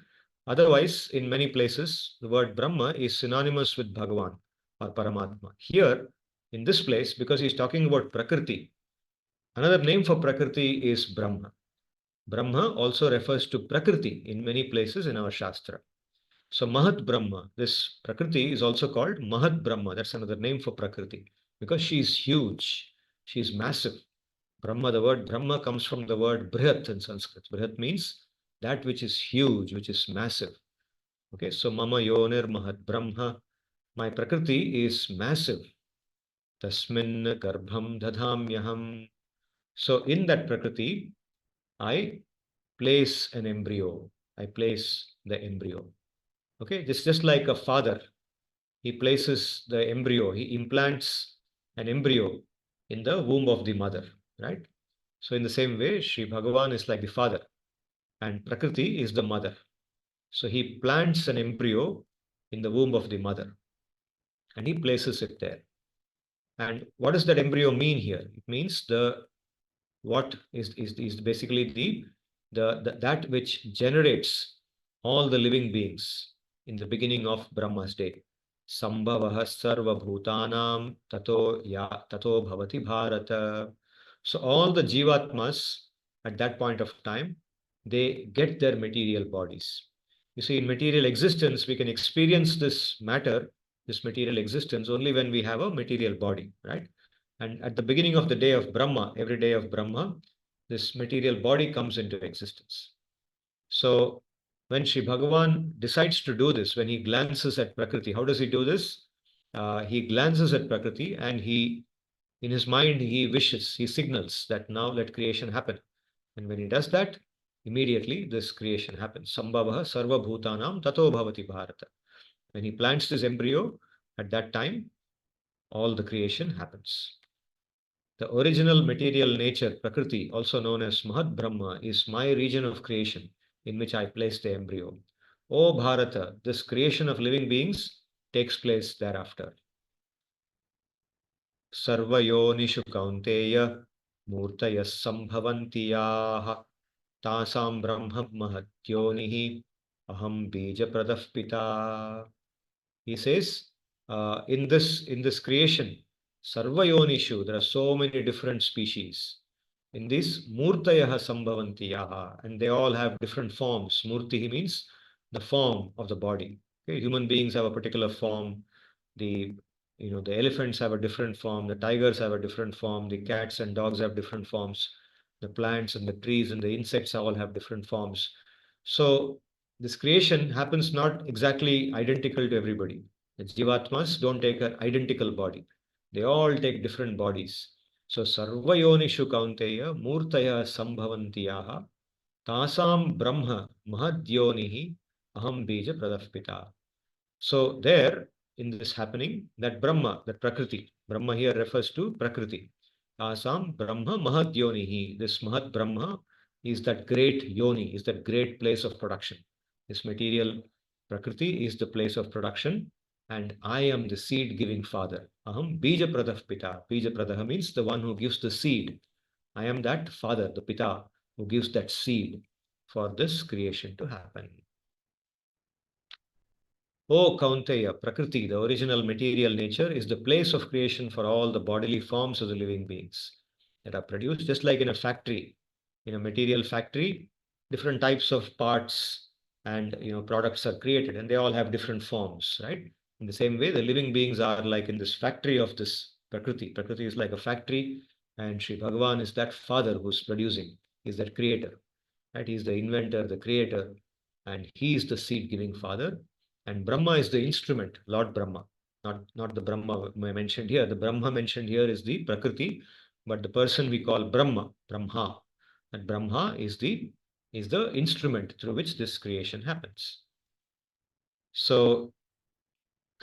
Otherwise, in many places, the word Brahma is synonymous with Bhagavan or Paramatma. Here, in this place, because he's talking about Prakriti, another name for Prakriti is Brahma. Brahma also refers to Prakriti in many places in our Shastra. So Mahat Brahma, this Prakriti is also called Mahat Brahma. That's another name for Prakriti because she is huge. She is massive. Brahma, the word Brahma comes from the word Brihat in Sanskrit. Brihat means that which is huge, which is massive. Okay, so Mama Yonir Mahat Brahma. My Prakriti is massive. Tasmin Garbham Dadhamyaham. So in that Prakriti, I place an embryo. I place the embryo. Okay, just like a father, he places the embryo, he implants an embryo in the womb of the mother, right? So in the same way, Sri Bhagavan is like the father and Prakriti is the mother. So he plants an embryo in the womb of the mother and he places it there. And what does that embryo mean here? It means what is basically the that which generates all the living beings in the beginning of Brahma's day. Sambhavah sarva bhutanam tato bhavati bharata. So all the jivatmas at that point of time, they get their material bodies. You see, in material existence, we can experience this matter, this material existence, only when we have a material body, right? And at the beginning of the day of Brahma, every day of Brahma, this material body comes into existence. So when Sri Bhagavan decides to do this, when he glances at Prakriti, how does he do this? He glances at Prakriti and in his mind, he wishes, he signals that now let creation happen. And when he does that, immediately this creation happens. Sambhavaha sarva bhutanam tato bhavati bharata. When he plants this embryo, at that time, all the creation happens. The original material nature, Prakriti, also known as mad-bha, is my region of creation in which I place the embryo. O Bharata, this creation of living beings takes place thereafter. Sarvayonishu kaunteya murtayas sambhavanti yaha tasam brahma mahatyonihi aham bija pradah pita. He says, in this creation, Sarvayonishu, there are so many different species. In this, Murtayaha Sambhavantiyaha, and they all have different forms. Murti means the form of the body. Okay? Human beings have a particular form. The the elephants have a different form. The tigers have a different form. The cats and dogs have different forms. The plants and the trees and the insects all have different forms. So this creation happens not exactly identical to everybody. The Jivatmas don't take an identical body. They all take different bodies. So Sarvayonishu Kaunteya Murtaya Sambhavantiyaha Tasam Brahma Mahadyonihi Aham Bija Pradafpita. So there, in this happening, that Brahma, that Prakriti, Brahma here refers to Prakriti. Tasam Brahma Mahadyonihi. This Mahad Brahma is that great yoni, is that great place of production. This material Prakriti is the place of production, and I am the seed-giving father. Aham Bija Pradah Pita. Bija Pradah means the one who gives the seed. I am that father, the Pita, who gives that seed for this creation to happen. O Kaunteya, Prakriti, the original material nature, is the place of creation for all the bodily forms of the living beings that are produced, just like in a factory. In a material factory, different types of parts and products are created, and they all have different forms, right? In the same way, the living beings are like in this factory of this Prakriti. Prakriti is like a factory, and Sri Bhagavan is that father who's producing, is that creator, right? He's the inventor, the creator, and he is the seed-giving father. And Brahma is the instrument, Lord Brahma, not the Brahma mentioned here. The Brahma mentioned here is the Prakriti, but the person we call Brahma, and Brahma is the instrument through which this creation happens. So,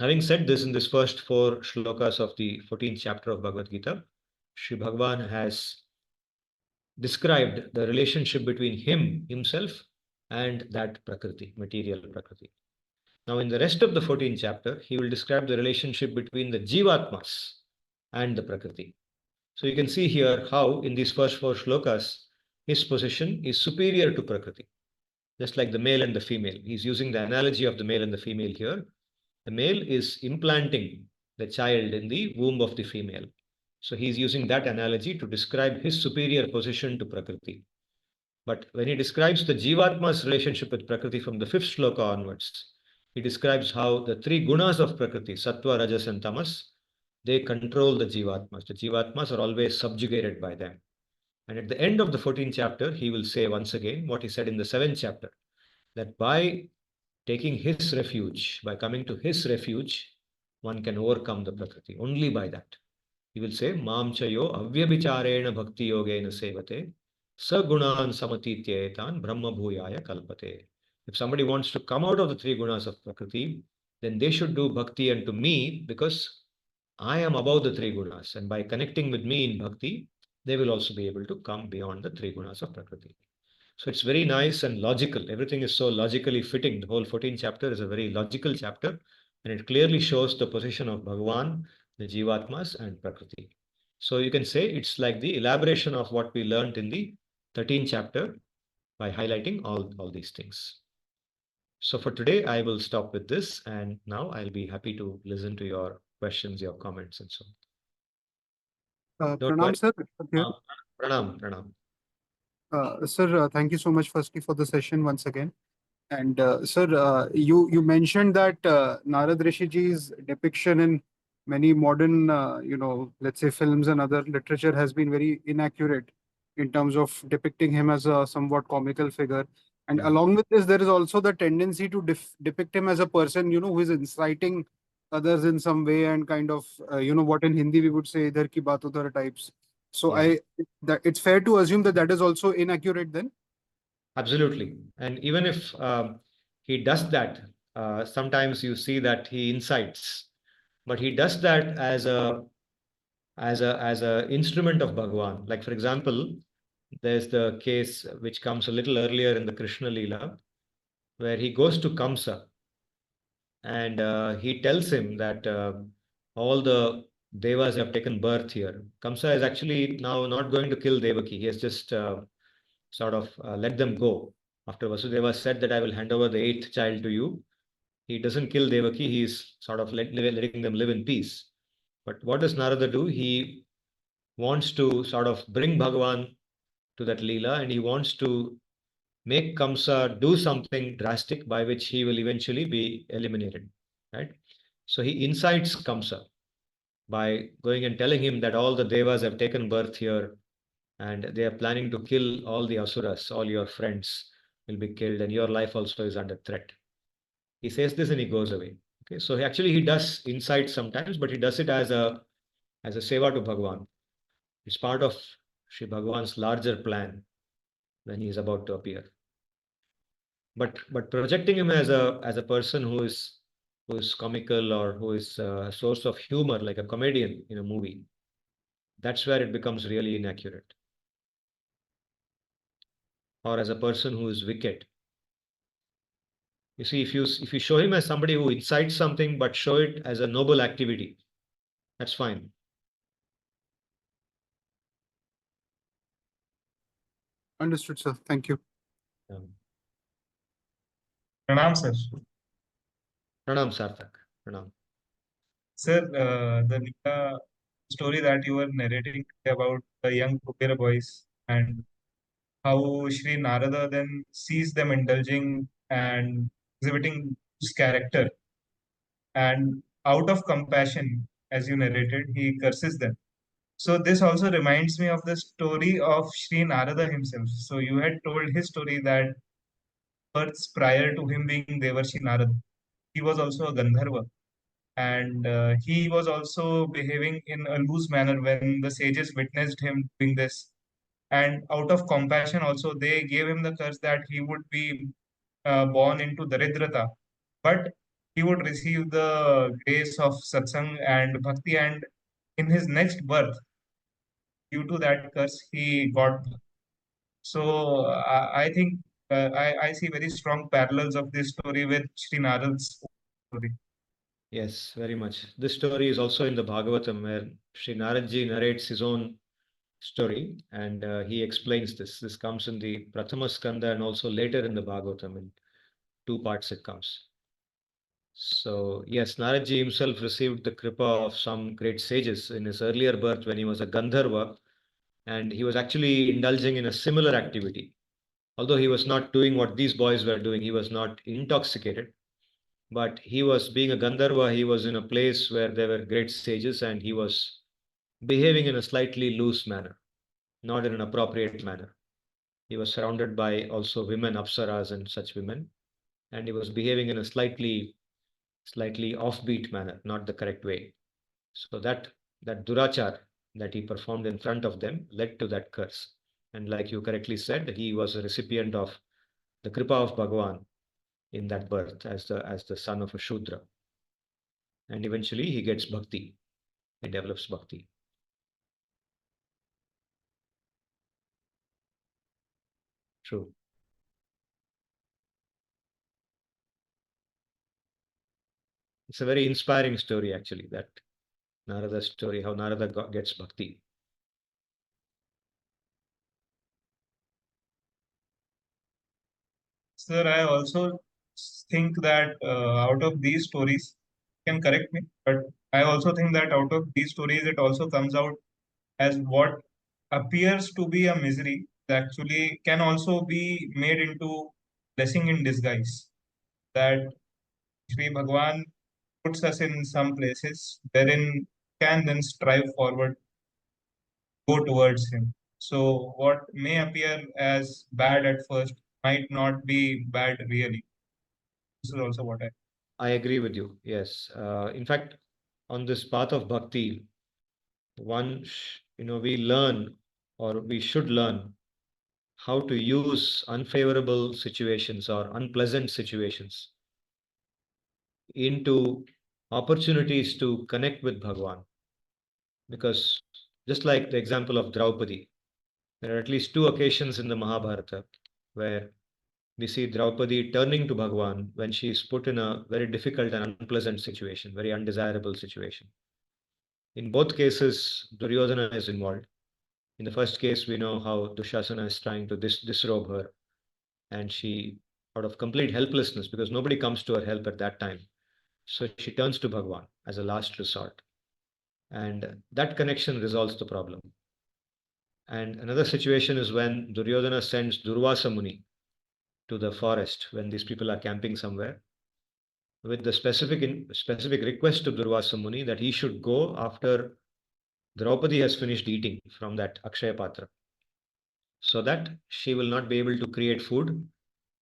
having said this, in this first 4 shlokas of the 14th chapter of Bhagavad Gita, Sri Bhagavan has described the relationship between himself, and that Prakriti, material Prakriti. Now, in the rest of the 14th chapter, he will describe the relationship between the Jivatmas and the Prakriti. So you can see here how in these first 4 shlokas, his position is superior to Prakriti, just like the male and the female. He's using the analogy of the male and the female here. The male is implanting the child in the womb of the female. So he's using that analogy to describe his superior position to Prakriti. But when he describes the Jivatma's relationship with Prakriti from the 5th shloka onwards, he describes how the 3 gunas of Prakriti, Sattva, Rajas and Tamas, they control the Jivatmas. The Jivatmas are always subjugated by them. And at the end of the 14th chapter, he will say once again what he said in the 7th chapter, that by taking his refuge, by coming to his refuge, one can overcome the Prakriti. Only by that. He will say, Mam chayo avyabhicharena bhakti yogena sevate sagunan samatityetan brahma bhuyaya kalpate. If somebody wants to come out of the 3 gunas of Prakriti, then they should do bhakti unto me, because I am above the 3 gunas. And by connecting with me in bhakti, they will also be able to come beyond the 3 gunas of Prakriti. So it's very nice and logical. Everything is so logically fitting. The whole 14th chapter is a very logical chapter, and it clearly shows the position of Bhagavan, the Jivatmas, and Prakriti. So you can say it's like the elaboration of what we learned in the 13th chapter by highlighting all these things. So for today, I will stop with this, and now I'll be happy to listen to your questions, your comments, and so on. Pranam, sir. Pranam, pranam. Sir, thank you so much firstly for the session once again. And sir, you mentioned that Narad Rishi Ji's depiction in many modern, let's say films and other literature has been very inaccurate in terms of depicting him as a somewhat comical figure. And Yeah. along with this, there is also the tendency to depict him as a person, who is inciting others in some way and kind of, what in Hindi we would say, "Idhar ki baat udhar" types. So Yeah. that it's fair to assume that that is also inaccurate then. Absolutely. And even if he does that, sometimes you see that he incites, but he does that as a instrument of Bhagwan. Like for example, there's the case which comes a little earlier in the Krishna Leela, where he goes to Kamsa and he tells him that all the devas have taken birth here. Kamsa is actually now not going to kill Devaki. He has just sort of let them go. After Vasudeva said that I will hand over the eighth child to you, he doesn't kill Devaki. He's sort of letting them live in peace. But what does Narada do? He wants to sort of bring Bhagavan to that Leela and he wants to make Kamsa do something drastic by which he will eventually be eliminated. Right? So he incites Kamsa by going and telling him that all the devas have taken birth here and they are planning to kill all the asuras, all your friends will be killed, and your life also is under threat. He says this and he goes away. Okay, so he does incite sometimes, but he does it as a seva to Bhagwan. It's part of Sri Bhagwan's larger plan when he is about to appear. But projecting him as a person who is comical or who is a source of humor, like a comedian in a movie, that's where it becomes really inaccurate. Or as a person who is wicked. You see, if you show him as somebody who incites something, but show it as a noble activity, that's fine. Understood, sir. Thank you. Pranam, sir. Pranam Sarthak. Pranam. Sir, the Leela story that you were narrating about the young Kuvera boys and how Sri Narada then sees them indulging and exhibiting his character, and out of compassion, as you narrated, he curses them. So this also reminds me of the story of Sri Narada himself. So you had told his story that births prior to him being Devarshi Narada, he was also a Gandharva, and he was also behaving in a loose manner when the sages witnessed him doing this. And out of compassion, also they gave him the curse that he would be born into Daridrata, but he would receive the grace of satsang and bhakti, and in his next birth, due to that curse, he got. So I think I see very strong parallels of this story with Sri Narad's story. Yes, very much. This story is also in the Bhagavatam where Sri Naradji narrates his own story and he explains this. This comes in the Prathama Skanda and also later in the Bhagavatam. In two parts it comes. So, yes, Naradji himself received the kripa of some great sages in his earlier birth when he was a Gandharva, and he was actually indulging in a similar activity. Although he was not doing what these boys were doing, he was not intoxicated, but he was being a Gandharva, he was in a place where there were great sages and he was behaving in a slightly loose manner, not in an appropriate manner. He was surrounded by also women, apsaras, and such women, and he was behaving in a slightly offbeat manner, not the correct way. So that durachar that he performed in front of them led to that curse. And like you correctly said, he was a recipient of the kripa of Bhagavan in that birth as the son of a Shudra. And eventually he gets bhakti. He develops bhakti. True. It's a very inspiring story, actually, that Narada story, how Narada gets bhakti. Sir, I also think that out of these stories, you can correct me, but I also think that out of these stories, it also comes out as what appears to be a misery actually can also be made into blessing in disguise. That Sri Bhagwan puts us in some places wherein can then strive forward, go towards him. So what may appear as bad at first might not be bad really. This is also what I agree with you. Yes. In fact, on this path of bhakti, we learn, or we should learn, how to use unfavorable situations or unpleasant situations into opportunities to connect with Bhagwan. Because just like the example of Draupadi, there are at least two occasions in the Mahabharata where we see Draupadi turning to Bhagwan when she is put in a very difficult and unpleasant situation, very undesirable situation. In both cases, Duryodhana is involved. In the first case, we know how Dushasana is trying to disrobe her, and she, out of complete helplessness, because nobody comes to her help at that time, so she turns to Bhagwan as a last resort. And that connection resolves the problem. And another situation is when Duryodhana sends Durvasa Muni to the forest when these people are camping somewhere, with the specific request to Durvasa Muni that he should go after Draupadi has finished eating from that Akshaya Patra, so that she will not be able to create food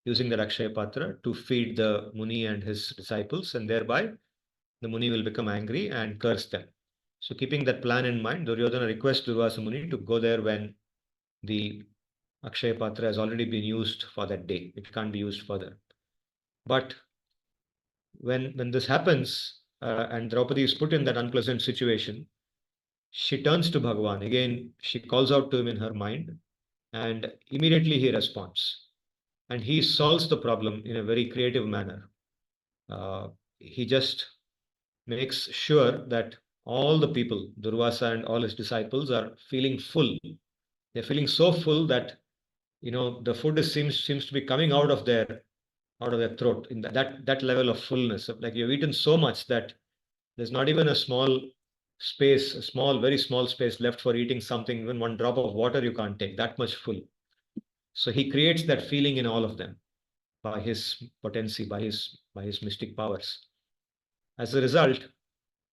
using the Akshaya Patra to feed the Muni and his disciples, and thereby the Muni will become angry and curse them. So, keeping that plan in mind, Duryodhana requests Durvasa Muni to go there when the Akshaya Patra has already been used for that day. It can't be used further. But when this happens, and Draupadi is put in that unpleasant situation, she turns to Bhagwan. Again, she calls out to him in her mind, and immediately he responds. And he solves the problem in a very creative manner. He just makes sure that all the people, Durvasa and all his disciples, are feeling full. They're feeling so full that the food seems to be coming out of their throat in that level of fullness. Like you've eaten so much that there's not even a small space, a small, very small space left for eating something. Even one drop of water you can't take. That much full. So he creates that feeling in all of them by his potency, by his mystic powers. As a result,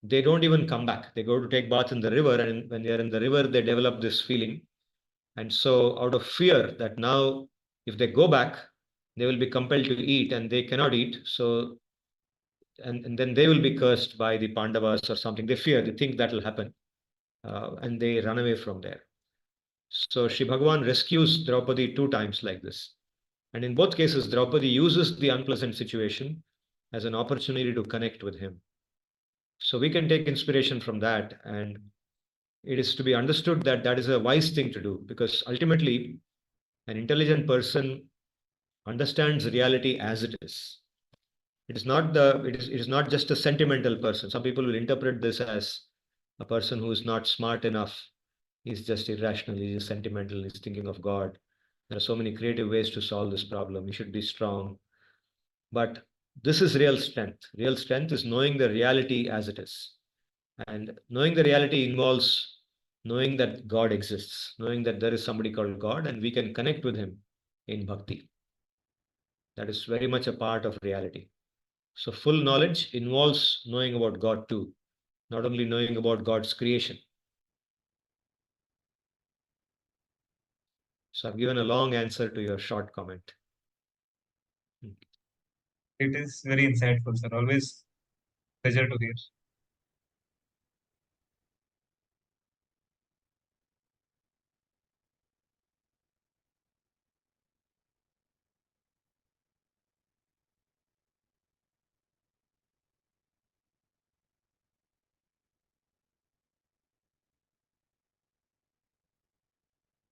they don't even come back. They go to take bath in the river, and when they are in the river, they develop this feeling. And so, out of fear that now, if they go back, they will be compelled to eat, and they cannot eat. So, and then they will be cursed by the Pandavas or something. They fear, they think that will happen, and they run away from there. So, Shri Bhagavan rescues Draupadi two times like this. And in both cases, Draupadi uses the unpleasant situation as an opportunity to connect with him. So we can take inspiration from that, and it is to be understood that that is a wise thing to do, because ultimately an intelligent person understands reality as it is. It is not just a sentimental person. Some people will interpret this as a person who is not smart enough. He's just irrational, he's sentimental, he's thinking of God. There are so many creative ways to solve this problem. You should be strong. But this is real strength. Real strength is knowing the reality as it is. And knowing the reality involves knowing that God exists, knowing that there is somebody called God and we can connect with him in bhakti. That is very much a part of reality. So full knowledge involves knowing about God too, not only knowing about God's creation. So I've given a long answer to your short comment. It is very insightful, sir. Always pleasure to hear.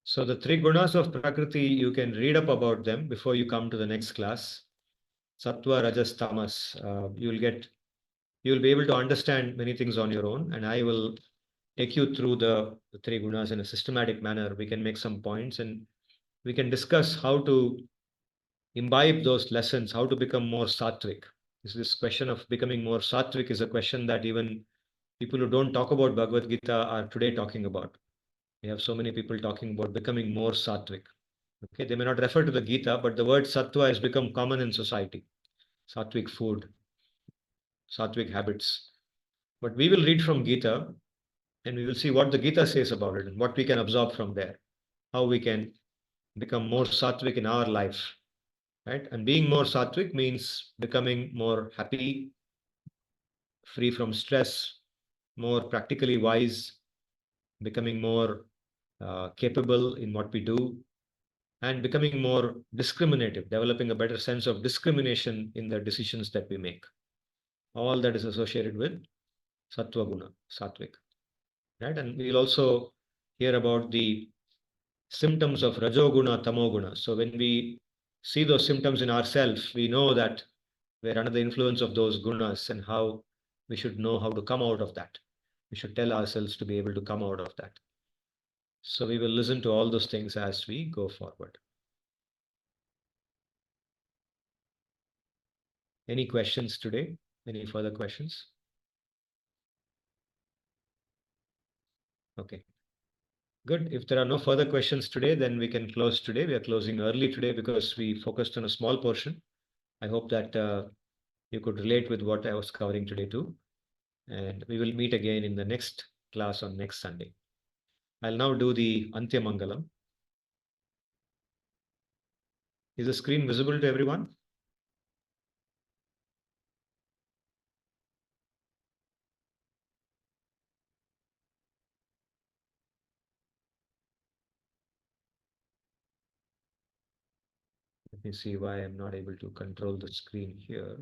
So the three gunas of Prakriti, you can read up about them before you come to the next class. Sattva, Rajas, Tamas. You'll be able to understand many things on your own, and I will take you through the three gunas in a systematic manner. We can make some points and we can discuss how to imbibe those lessons, how to become more sattvic. This question of becoming more sattvic is a question that even people who don't talk about Bhagavad Gita are today talking about. We have so many people talking about becoming more sattvic. Okay, they may not refer to the Gita, but the word sattva has become common in society. Sattvic food, sattvic habits. But we will read from Gita and we will see what the Gita says about it and what we can absorb from there, how we can become more sattvic in our life, right? And being more sattvic means becoming more happy, free from stress, more practically wise, becoming more capable in what we do, and becoming more discriminative, developing a better sense of discrimination in the decisions that we make. All that is associated with sattva guna, sattvic, right? And we'll also hear about the symptoms of rajoguna, tamoguna. So when we see those symptoms in ourselves, we know that we're under the influence of those gunas and how we should know how to come out of that. We should tell ourselves to be able to come out of that. So we will listen to all those things as we go forward. Any questions today? Any further questions? Okay. Good. If there are no further questions today, then we can close today. We are closing early today because we focused on a small portion. I hope that you could relate with what I was covering today too. And we will meet again in the next class on next Sunday. I'll now do the Antya Mangalam. Is the screen visible to everyone? Let me see why I'm not able to control the screen here.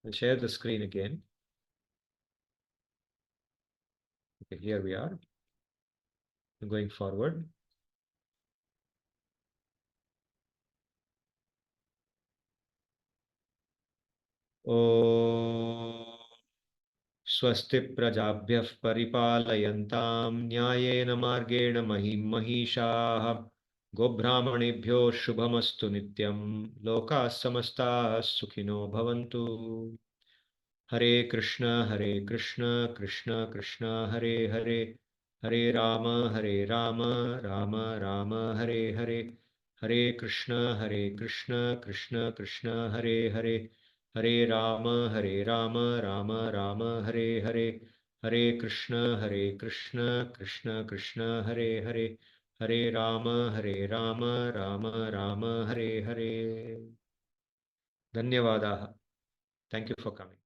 I'll share the screen again. Okay, here we are. Going forward. Om स्वस्ति प्रजाभ्यः परिपालयन्तां न्यायेन मार्गेण महिं महिषाः गोब्राह्मणेभ्यो शुभमस्तु नित्यं लोकाः समस्ताः सुखिनो भवन्तु हरे कृष्ण कृष्ण कृष्ण हरे हरे हरे राम राम राम हरे हरे हरे कृष्ण कृष्ण कृष्ण हरे हरे हरे राम राम राम हरे हरे हरे कृष्ण कृष्ण कृष्ण हरे हरे हरे राम राम राम हरे हरे धन्यवादाः. Thank you for coming.